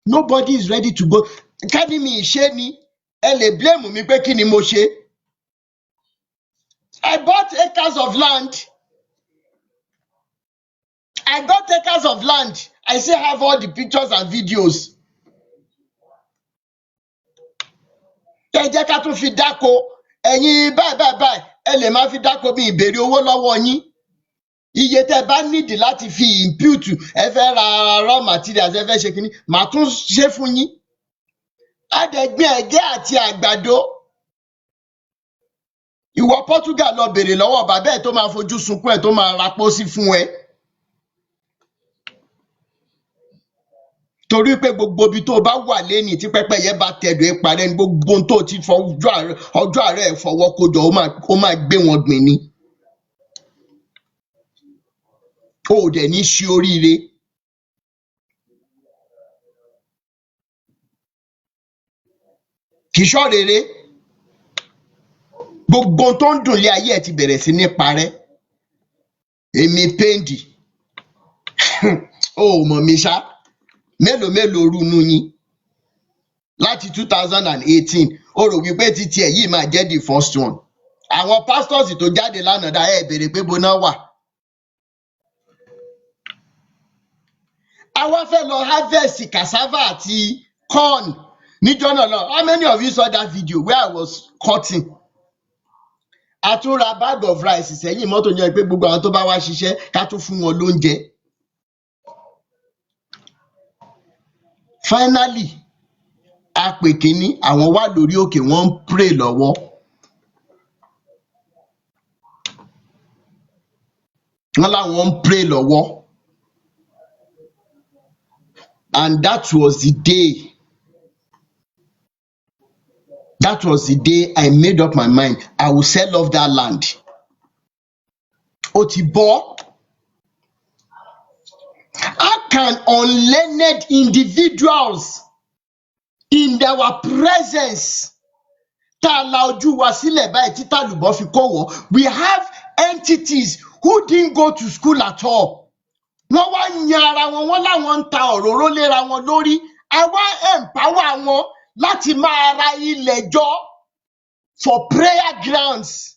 Nobody is ready to go. Ká ní mi ṣe ni, ẹ lè blame mi pé kí ni mo ṣe. I bought acres of land. I got acres of land. I still have all the pictures and videos. Ẹ jẹ́ ká tún fi dáko. Ẹ̀yin báyìí, ẹ lè máa fi dáko bí ìbéèrè owó lọ́wọ́ yín. Iye tẹ́ bá nídìí láti fi impute, ẹ fẹ́ ra raw materials, ẹ fẹ́ ṣe kínní, màá tún ṣe fún yín. A dẹ̀ gbin ẹ̀gẹ́ àti àgbàdo. Ìwọ Portugal lọ bèrè lọ́wọ́ bàbá ẹ̀ tó máa fojú sunkún ẹ̀ tó máa ra pósí fún ẹ. Torí pé gbogbo ibi tó bá wà lénìí tí pẹ́pẹ́yẹ bá tẹ̀dọ̀ ẹ parẹ́ ní gbogbo ohun tó ti ọjọ́ àárẹ̀ fọwọ́ kójọ ó máa gbé wọn gbìn ni. O ò dẹ̀ ní ṣe oríire. Kì í ṣọ̀rere. Gbogbo ohun tó ń dùn lé ayé ẹ̀ ti bẹ̀rẹ̀ sí ní parẹ́. Èmi Péǹdì o ò mọ̀ mi ṣá mélòó rúnú yín láti 2018 o rò wípé títí ẹ̀ yìí máa jẹ́ the first one. Àwọn pastors tó jáde lánàá dá ẹ̀ béèrè pé bóná wà. A wá fẹ́ lọ harvest cassava àti corn níjọ́ náà lọ. How many of you saw that video where I was cutting? A tún ra bag of rice sẹ́yìn mọ́tò yẹn pé gbogbo àwọn tó bá wá ṣiṣẹ́ ká tún fún wọn lóúnjẹ. Finally, a pè kínní àwọn wà lórí òkè wọ́n ń pray lọ́wọ́. Wọ́n láwọn ń pray lọ́wọ́. And that was the day. That was the day I made up my mind. I will sell off that land. Ó ti bọ́. How can unlearned individuals in our presence tá a la ojú wa sílẹ̀ báyìí tí tàlùbọ́ fi kó wọ́n? We have entities who didn't go to school at all. Wọ́n wá yan ara wọn, wọ́n láwọn ń ta òróró léra wọn lórí. A wá empower wọn láti máa ra ilẹ̀ jọ for prayer grounds.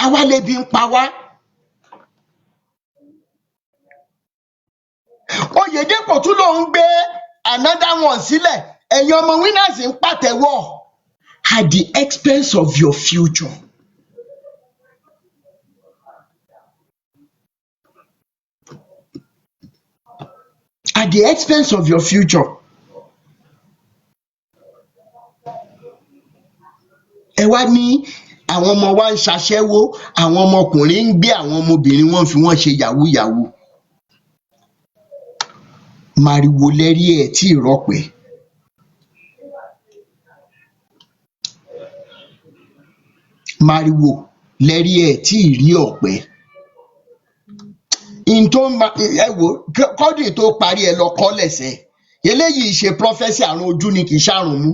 Àwa lèbi ń pa wá. Oyèdépò tún lòún gbé another one sílẹ̀. Ẹ̀yin ọmọ winners ń pàtẹ́wọ́ at the expense of your future. at the expense of your future. Ẹ wá ní àwọn ọmọ wa ń ṣaṣẹ́wó, àwọn ọmọkùnrin ń gbé àwọn ọmọbìnrin wọn fi wọ́n ṣe yahoo yahoo. Màrìwò lẹ́rí ẹ̀ tí ì rọpẹ́. Màrìwò lẹ́rí ẹ̀ tí ì rí ọ̀pẹ. Ẹ wò kọ́dùn tó parí ẹ lọ kọ́ lẹ̀sẹ̀. Eléyìí ṣe prọfẹ́sì àrùn ojú ni kì í ṣàrùn mú.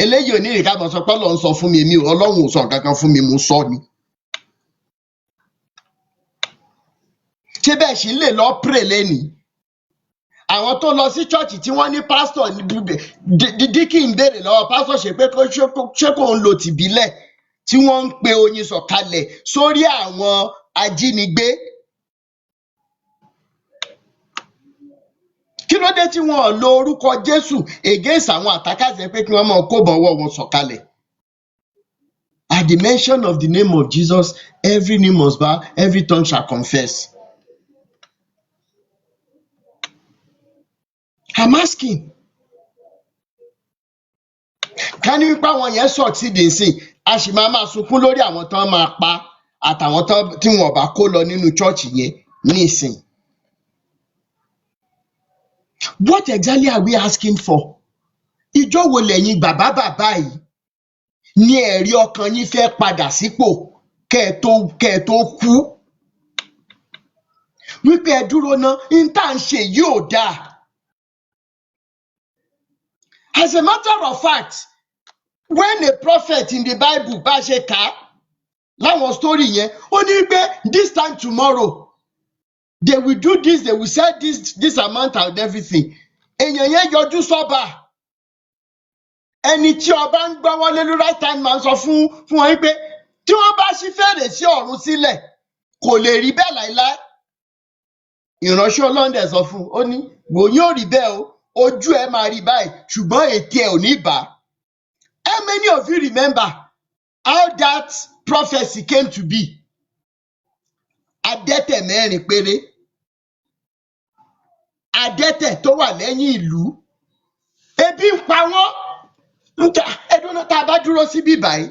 Eléyìí ò ní ìrìkà bọ̀ sọ pé Ọlọ́run sọ fún mi, èmi Ọlọ́run ò sọ nǹkan kan fún mi, mo sọ ni. Ṣé bẹ́ẹ̀ sì lè lọ pray lénìí? Àwọn tó lọ sí ṣọ́ọ̀ṣì tí wọ́n ní pásítọ̀ díkì ń béèrè lọ́wọ́ pásítọ̀ ṣe pé ṣé kò ń lo tìbílẹ̀ tí wọ́n ń pe oyin sọ̀kalẹ̀ sórí àwọn ajínigbé. Kí ló dé tí wọn ò lo orúkọ Jésù against àwọn àtàkàṣe pé kí wọ́n máa kó bọ̀wọ́ wọn sọ̀kalẹ̀? At the mention of the name of Jesus, every knee must bow, every tongue shall confess. I'm asking. Ká ní wípé àwọn yẹn succeed nsìn, a sì máa sunkún lórí àwọn tán máa pa àtàwọn tí wọn ò bá kó lọ nínú chọ́ọ̀chì yẹn nísìn. What exactly are we asking for? Ìjọ́ wo lẹ́yìn bàbá yìí ní ẹ̀rí ọkàn yín fẹ́ padà sípò kẹ́ ẹ tó kú? Wípé ẹ dúró ná, n tá à ń ṣe yìí ò dáa. As a matter of fact, when a prophet in the Bible bá ṣe kà á láwọn story yẹn, ó ní pé this time tomorrow they will do this, they will sell this amount and everything. Èèyàn yẹn yọjú sọ́ba. Ẹni tí ọba ń gbọ́ wọlé ló right hand man sọ fún wọn pé tí wọ́n bá ṣí fèrèsé ọ̀run sílẹ̀ kò lè rí bẹ́ẹ̀ láíláí. Ìránṣẹ́ Ọlọ́run dẹ̀ sọ fún un, ó ní wòyí ò rí bẹ́ẹ̀ o, ojú ẹ máa rí báyìí ṣùgbọ́n ètè ẹ ò ní bà á. How many of you remember how that prophecy came to be? Adẹ́tẹ̀ mẹ́rin péré. Adẹ́tẹ̀ tó wà lẹ́yìn ìlú. Ebi ń pa wọ́n. Ẹdún náà tá a bá dúró síbí báyìí,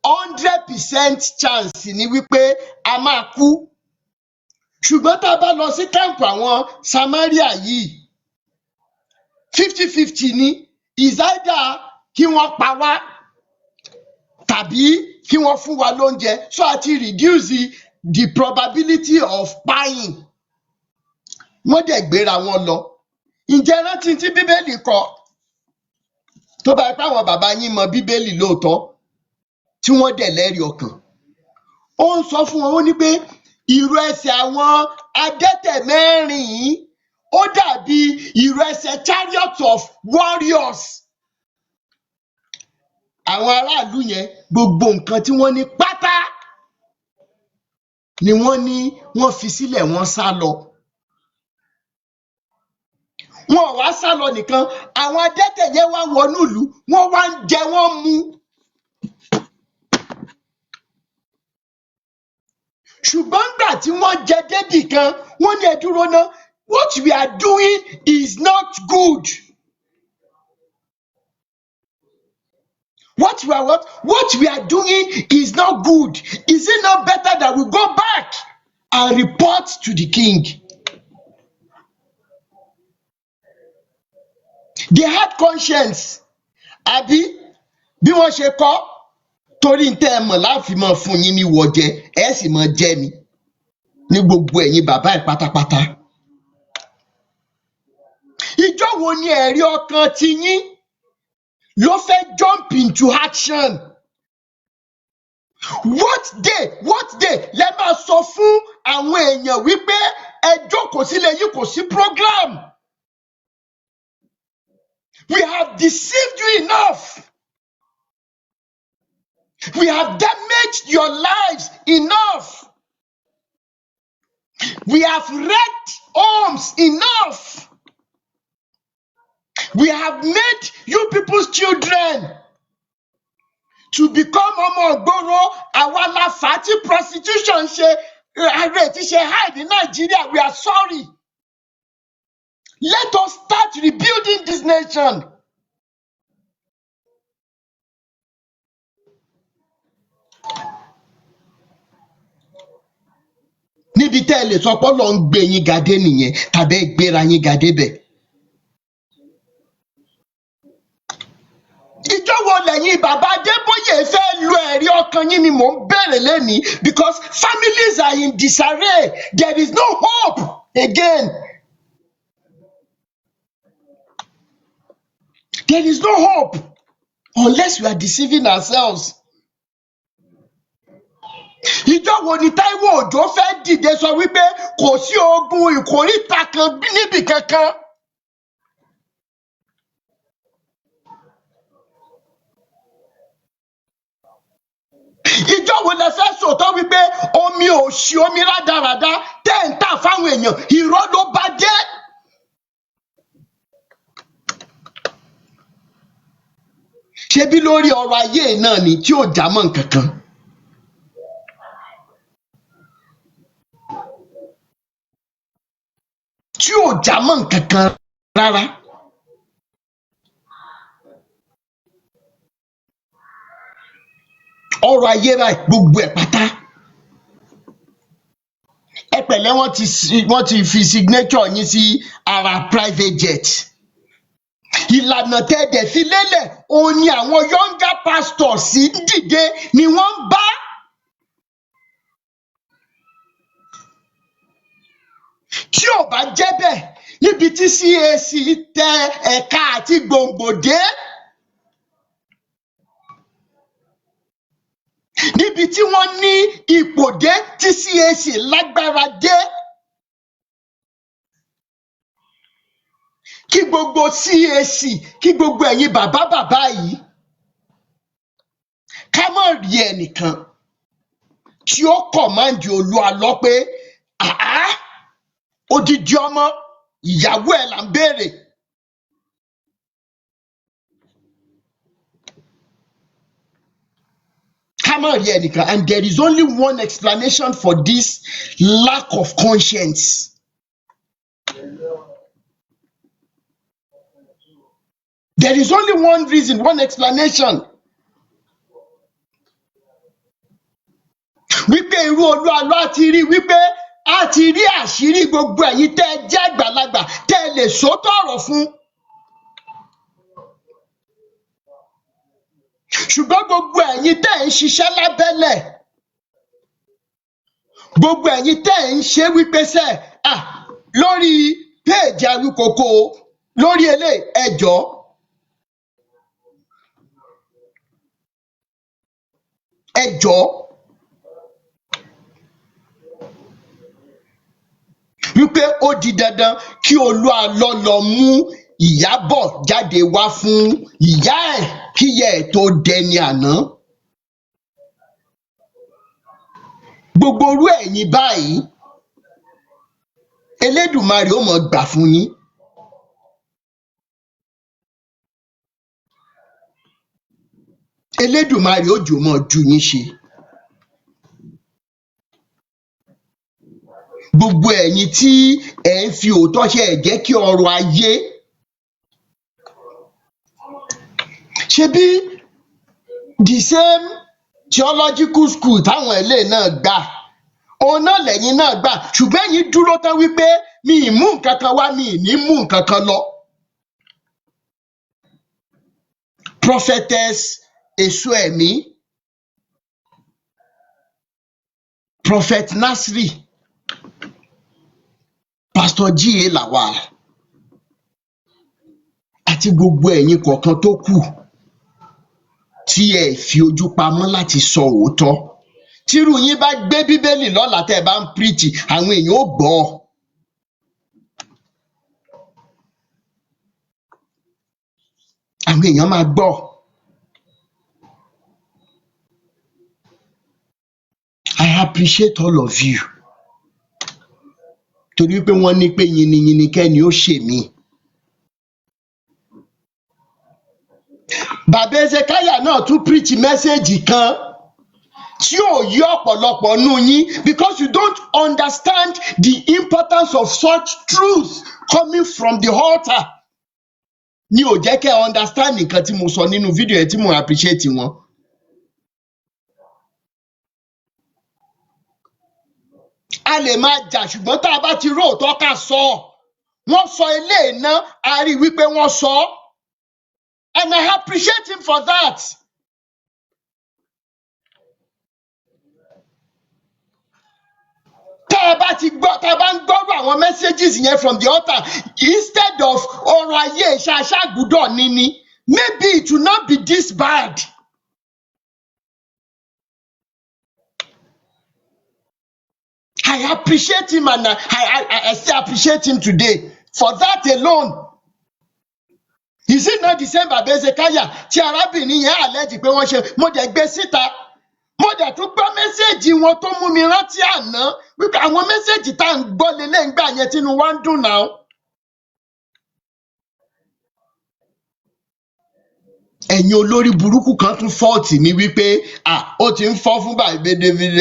100% chance ni wípé a máa kú. Ṣùgbọ́n tá a bá lọ sí kámpù àwọn Samaria yìí, 50-50 ni, is either kí wọ́n pa wá tàbí kí wọ́n fún wa lóúnjẹ, so àti reduce the probability of dying. Wọ́n dẹ̀ gbéra wọn lọ. Ǹjẹ́ rántí tí Bíbélì kọ? Tó bá yẹ pé àwọn bàbá yín mọ Bíbélì lóòótọ́ tí wọ́n dẹ̀ lẹ́rìí ọkàn. Ó ń sọ fún wọn, ó ní pé ìrù ẹsẹ̀ àwọn adẹ́tẹ̀ mẹ́rin yìí ó dàbí ìrù ẹsẹ̀ chariot of warriors. Àwọn aráàlú yẹn gbogbo nǹkan tí wọ́n ní pátá ni wọ́n fi sílẹ̀, wọ́n sá lọ. Wọn ò wá sá lọ nìkan, àwọn adẹ́tẹ̀ yẹn wá wọnú ìlú, wọ́n wá ń jẹ, wọ́n mu. Ṣùgbọ́n nígbà tí wọ́n jẹ débì kan, wọ́n ní ẹ dúró ná, what we are doing is not good. What we are doing is not good. Is it not better that we go back and report to the king? They had conscience. Àbí bí wọ́n ṣe kọ́, torí ń tẹ́ ẹ mọ̀ láàfin mọ́ fún yín ní wọ́jẹ, ẹ sì mọ́ jẹ́ ni ní gbogbo ẹ̀yin bàbá ẹ̀ pátápátá. Ìjọ́ wo ni ẹ̀rí ọkàn ti yín ló fẹ́ jump into action? What day lẹ máa sọ fún àwọn èèyàn wípé ẹ jókòó sílé yín kò sí program? We have deceived you enough. We have damaged your lives enough. We have wrecked homes enough. We have made you people's children to become ọmọ ògbóró. Àwa la fà á tí prostitution ṣe hide ní Nàìjíríà. We are sorry. Let us start rebuilding this nation. Níbi tẹ́ ẹ lè sọ pé Ọlọ́run gbé yín ga dé nìyẹn tàbí ẹ gbéra yín ga débẹ̀. Ìjọ́ wo lẹ́yìn bàbá Adébóyè fẹ́ lo ẹ̀rí ọkàn yín ni mò ń bèrè lénìí, because families are in disarray. There is no hope again. There is no hope unless we are deceiving ourselves. Ìjọ́ wo ni Táíwò Òjó fẹ́ dìde sọ wípé kò sí ogun ìkóríta kan níbì kankan? Ìjọ́ wo lẹ fẹ́ sòótọ́ wípé omi òṣì, omi rádaràda tẹ́ ń tà fáwọn èèyàn irọ́ ló bá jẹ́? Ṣebí lórí ọrọ̀ ayé náà ni tí ò já mọ́ nǹkan kan? Tí ò já mọ́ nǹkan kan rárá. Ọrọ̀ ayé báyìí gbogbo ẹ̀ pátá. Ẹ pẹ̀lẹ́, wọ́n ti fi signature yín sí ara private jet. Ìlànà tẹ́ẹ̀dẹ̀ fi lélẹ̀ òun ni àwọn younger pastors ń dìde ni wọ́n ń bá. Tí ò bá jẹ́ bẹ́ẹ̀, níbi tí CAC tẹ ẹ̀ka àti gbòǹgbò dé, níbi tí wọ́n ní ipò dé, tí CAC lágbára dé, kí gbogbo CAC, kí gbogbo ẹ̀yin bàbá yìí, ká má rí ẹnìkan tí ó kọ̀máǹdì Olúwa lọ pé odidi ọmọ ìyàwó ẹ̀ là ń béèrè. Ká má rí ẹnìkan. And there is only one explanation for this lack of conscience. There is only one reason, one explanation. Wípé irú Olúwa ló ti rí wípé a ti rí àṣírí gbogbo ẹ̀yin tẹ́ ẹ jẹ́ àgbàlagbà tẹ́ ẹ lè sòótọ́ ọ̀rọ̀ fún. Ṣùgbọ́n gbogbo ẹ̀yin tẹ́ ẹ ń ṣiṣẹ́ lábẹ́lẹ̀, gbogbo ẹ̀yin tẹ́ ẹ ń ṣe wípé lórí péèjì Awíkókó, lórí eléyìí ẹjọ́, wípé ó di dandan kí Olúwa lọ mú Ìyábọ̀ jáde wá fún ìyá ẹ̀ kíyà ẹ̀ tó dẹni àná. Gbogbo orú ẹ̀yin báyìí, Elédùmarè ó mọ̀ gbà fún yín. Elédùmarè ó jò mọ̀ ju yín ṣe. Gbogbo ẹ̀yin tí ẹ̀ ń fi òótọ́ ṣe ẹ̀ jẹ́ kí ọrọ̀ ayé, ṣebí the same theological school táwọn ilé náà gbà, òun náà lẹ́yìn náà gbà, ṣùgbọ́n ẹ̀yin dúró tán wípé mi ì mú nǹkan kan wá, mi ì ní mú nǹkan kan lọ. Prophetess Èṣùẹ̀mí, Prophet Nasri, Pastor G.A. Lawal àti gbogbo ẹ̀yin kọ̀ọ̀kan tó kù tí ẹ fi ojú pamọ́ láti sọ òótọ́. Tírú yín bá gbé Bíbélì lọ́la tẹ́ ẹ bá ń píríìtì, àwọn èèyàn ó gbọ́. Àwọn èèyàn máa gbọ́. I appreciate all of you. Torí pé wọ́n ní pé yìnyín kẹ́ni ó ṣe mí. Bàbá Ezekiah náà tún píríìtì mẹ́sẹ̀gì kan tí ò yí ọ̀pọ̀lọpọ̀ nú yín because you don't understand the importance of such truths coming from the altar. Ni ò jẹ́ kẹ́ ẹ understand nǹkan tí mo sọ nínú fídíò yẹn tí mo appreciate wọn. A lè máa jà ṣùgbọ́n tá a bá ti róòtọ́ ká sọ ọ́. Wọ́n sọ eléyìí ná, a rí i wípé wọ́n sọ ọ́. And I appreciate him for that. Tá a bá ń gbọ́rọ̀ àwọn messages yẹn from the altar instead of ọ̀rọ̀ ayé ṣàṣàgbùdọ̀ níní, maybe it will not be this bad. I appreciate him and I still appreciate him today for that alone. Is it not the same Baba Ezekiah tí arábìnrin yẹn àlẹ́jì pé wọ́n ṣe? Mo dẹ̀ gbé síta. Mo dẹ̀ tún gbọ́ mẹ́sẹ̀gì wọn tó mú mi rántí àná wípé àwọn mẹ́sẹ̀gì tá à ń gbọ́ lélẹ̀ ńgbà yẹn tínú wa ń dùn náà. Ẹ̀yin olórí burúkú kan tún fọ́ọ̀tì mi wípé ó ti ń fọ́ fún Baba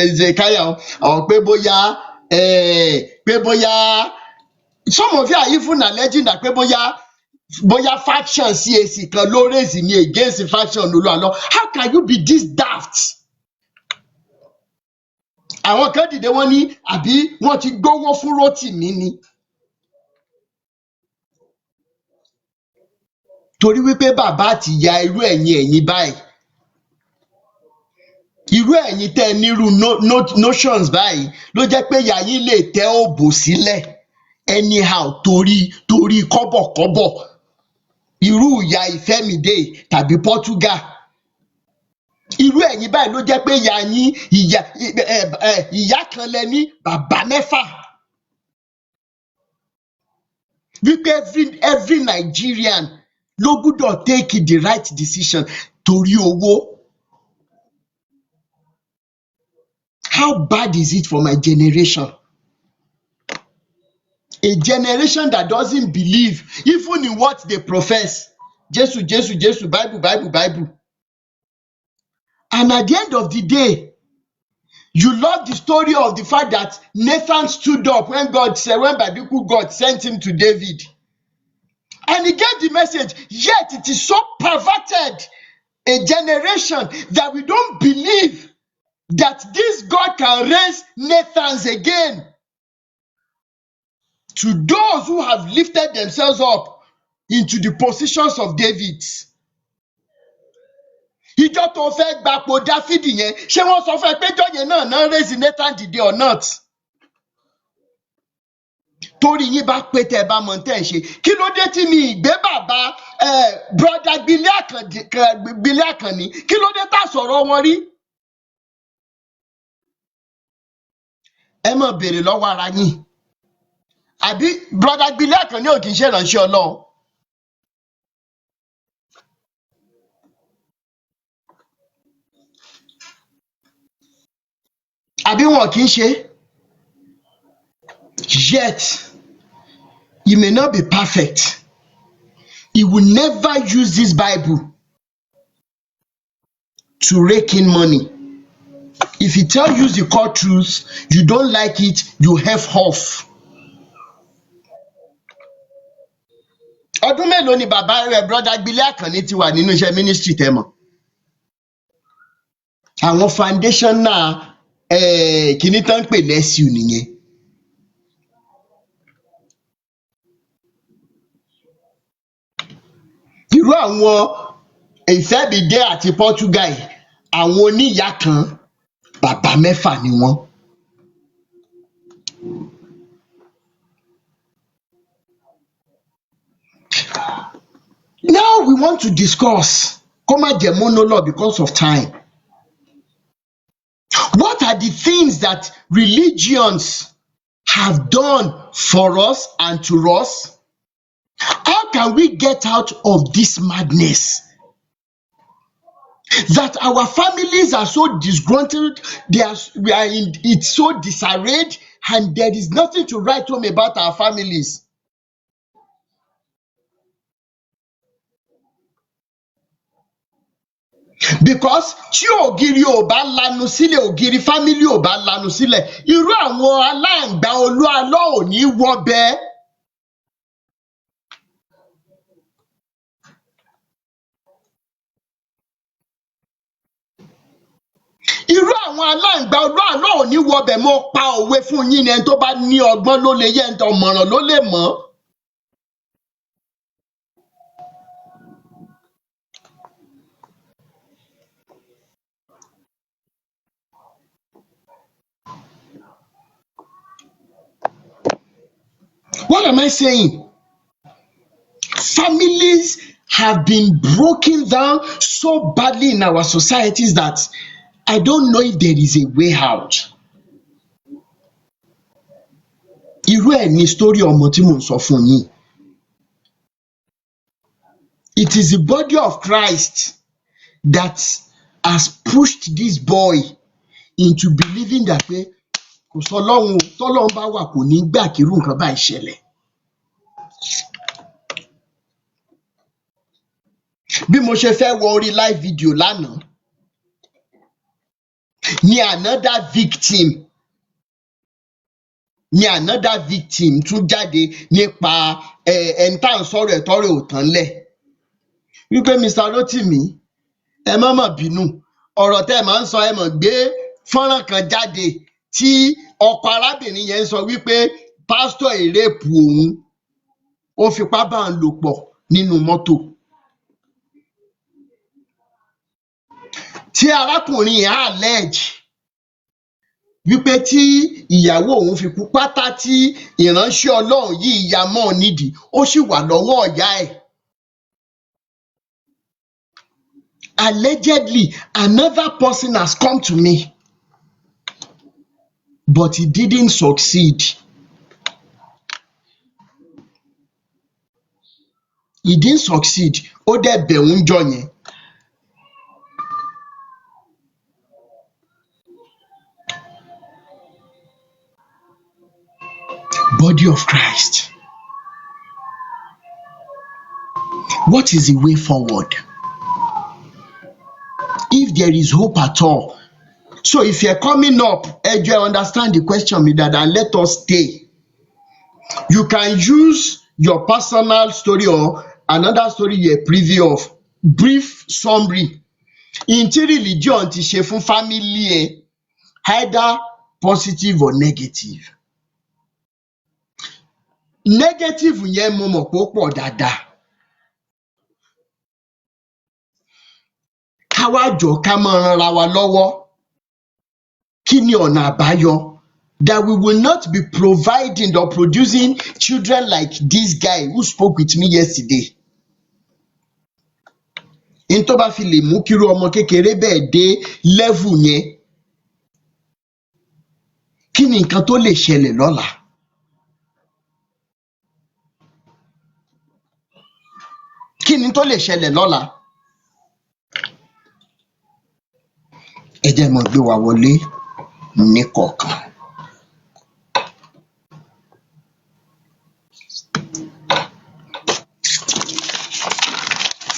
Ezekiah ọ̀ pé bóyá some of you are even alleging that pé bóyá faction CAC kan ló raise me against faction Olúalọ. How can you be this daft? Àwọn kan dìde wọ́n ní àbí wọ́n ti gbówó fún Rótìmí ni. Torí wípé bàbá àti ìyá irú ẹ̀yin báyìí. Irú ẹ̀yin tẹ́ nírú notions báyìí ló jẹ́ pé ìyá yín lè tẹ́ òbò sílẹ̀ anyhow torí kọ́bọ̀kọ́bọ̀. Irú ìyá Ìfẹ́mìdé tàbí Portugal. Irú ẹ̀yin báyìí ló jẹ́ pé ìyá yín ìyá kan lẹ ní bàbá mẹ́fà. Wípé every Nigerian ló gbúdọ̀ take the right decision torí owó. How bad is it for my generation? A generation that doesn't believe even in what they profess. Jésù, Jésù, Jésù, Bible, Bible, Bible. And at the end of the day, you love the story of the fact that Nathan stood up when God sent him to David. And he gave the message, yet it is so perverted a generation that we don't believe that this God can raise Nathans again. To those who have lifted themselves up into the positions of Davids. Ìjọ tó fẹ́ gbapò Dáfídì yẹn, ṣé wọ́n sọ fún ẹ pé ìjọ yẹn náà raise Nathan dìde or not? Torí yín bá pé tẹ́ ẹ bá mọ̀ tẹ́ ẹ ṣe. Kí ló dé tí mi ìgbé bàbá brother Gbílé Àkànní? Kí ló dé tá sọ̀rọ̀ wọn rí? Ẹ má béèrè lọ́wọ́ ara yín. Àbí brother Gbílé Àkànní ò kì í ṣe ìránṣẹ́ Ọlọ́run. Àbí wọn kì í ṣe? Yet, he may not be perfect. He will never use this Bible to rake in money. If he tells you the core truths, you don't like it, you F off. Ọdún mélòó ni bàbá rẹ̀ brother Gbílé Àkànní ti wà nínú iṣẹ́ ministry tẹ́ mọ̀? Àwọn foundational kìíní tán ń pè lẹ́sìù nìyẹn. Irú àwọn Ìfẹ́mìdé àti Portugal àwọn oníyàá kan bàbá mẹ́fà ni wọ́n. Now we want to discuss kó má jẹ́ monologue because of time. What are the things that religions have done for us and to us? How can we get out of this madness? That our families are so disgruntled, we are in it so disarrayed, and there is nothing to write home about our families. because tí ògiri ò bá lanu sílẹ̀, ògiri fámílì ò bá lanu sílẹ̀, irú àwọn aláǹgbá olú alọ́ ò ní wọbẹ̀. Irú àwọn aláǹgbá olú alọ́ ò ní wọbẹ̀. Mo pa òwe fún yín ni, ẹni tó bá ní ọgbọ́n ló lè yé, ẹni tó mọ̀ràn ló lè mọ̀. What am I saying? Families have been broken down so badly in our societies that I don't know if there is a way out. Irú ẹ̀ ni story ọmọ tí mò ń sọ fún yín. It is the body of Christ that has pushed this boy into believing that pé kò sọ́lọ́run o, tọ́lọ́run bá wà kò ní gbà kírú nǹkan báyìí ṣẹlẹ̀. Bí mo ṣe fẹ́ wọ orí live video lánàá ni another victim tún jáde nípa ẹni tá à ń sọ̀rọ̀ ẹ̀ tọ́rọ̀ ẹ̀ ò tán lẹ̀ wípé Mr. Rotimi ẹ má mà bínú, ọ̀rọ̀ tẹ́ ẹ máa ń sọ, ẹ mọ̀ gbé fọ́nrán kan jáde tí ọkọ arábìnrin yẹn ń sọ wípé pásítọ̀ èréèpù òun, ó fipá bá òun lò pọ̀ nínú mọ́tò. Tí arákùnrin yẹn allege wípé tí ìyàwó òun fi kú, pátá tí ìránṣẹ́ Ọlọ́run yìí ya mọ́ nídìí ó sì wà lọ́wọ́ ìyá ẹ̀. Allegedly, another person has come to me, but he didn't succeed. He didn't succeed. Ó dẹ̀ bẹ̀ ń jọ yẹn. Body of Christ. What is the way forward? If there is hope at all. So if you're coming up, ẹ jọ̀ọ́ understand the question mi dada and let us stay. You can use your personal story or another story you're privy of, brief summary in tí religion ti ṣe fún family ẹ, either positive or negative. Negative yẹn mo mọ̀ pé ó pọ̀ dáadáa. Ká wá jọ̀ọ́ ká máa ranra wa lọ́wọ́. Kí ni ọ̀nà àbáyọ? That we will not be providing or producing children like this guy who spoke with me yesterday. In tó bá fi lè mú kírú ọmọ kékeré bẹ́ẹ̀ dé level yẹn, kí ni nǹkan tó lè ṣẹlẹ̀ lọ́la? Kí ni tó lè ṣẹlẹ̀ lọ́la? Ẹ jẹ́ mọ́ gbé wa wọlé níkọ̀ọ̀kan.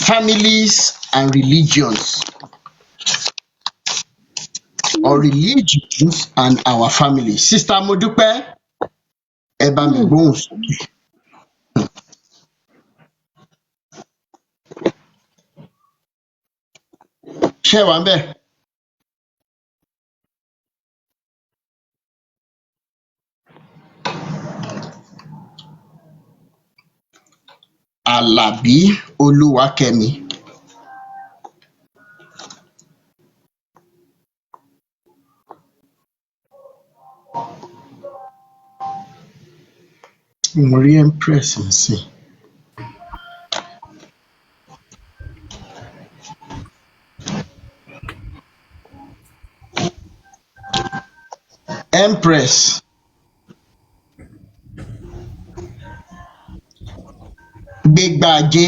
Families and religions, or religions and our families. Sister Modúpẹ́, ẹ bá mi gbóhùn sókè. Ṣé ẹ wà ńbẹ̀? Àlàbí Olúwakẹ́mi. Mo rí Empress nsìn. Empress. Gbégbáajé,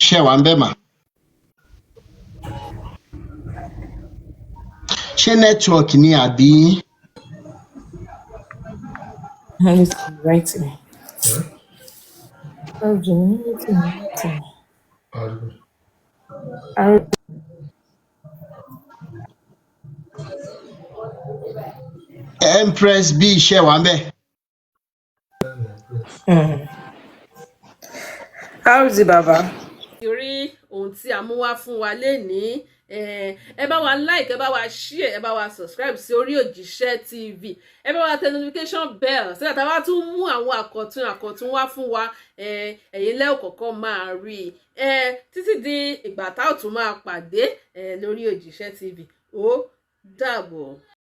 ṣé ẹ wà ńbẹ̀ mà? Ṣé network ni àbí? Writing. Writing. Empress bí iṣẹ́ wà ń bẹ̀. How is it, Baba? rí ohun tí a mú wá fún wa lénìí, ẹ bá wa like, ẹ bá wa share, ẹ bá wa subscribe sí orí Òjíṣẹ́ TV, ẹ bá wa tẹ notification bell so that a bá tún mú àwọn àkọ̀tun wá fún wa, ẹ̀yin lẹ́ ò kọ́kọ́ máa rí títí di ìgbà tá ò tún máa pàdé lórí Òjíṣẹ́ TV. Ó dàbọ̀.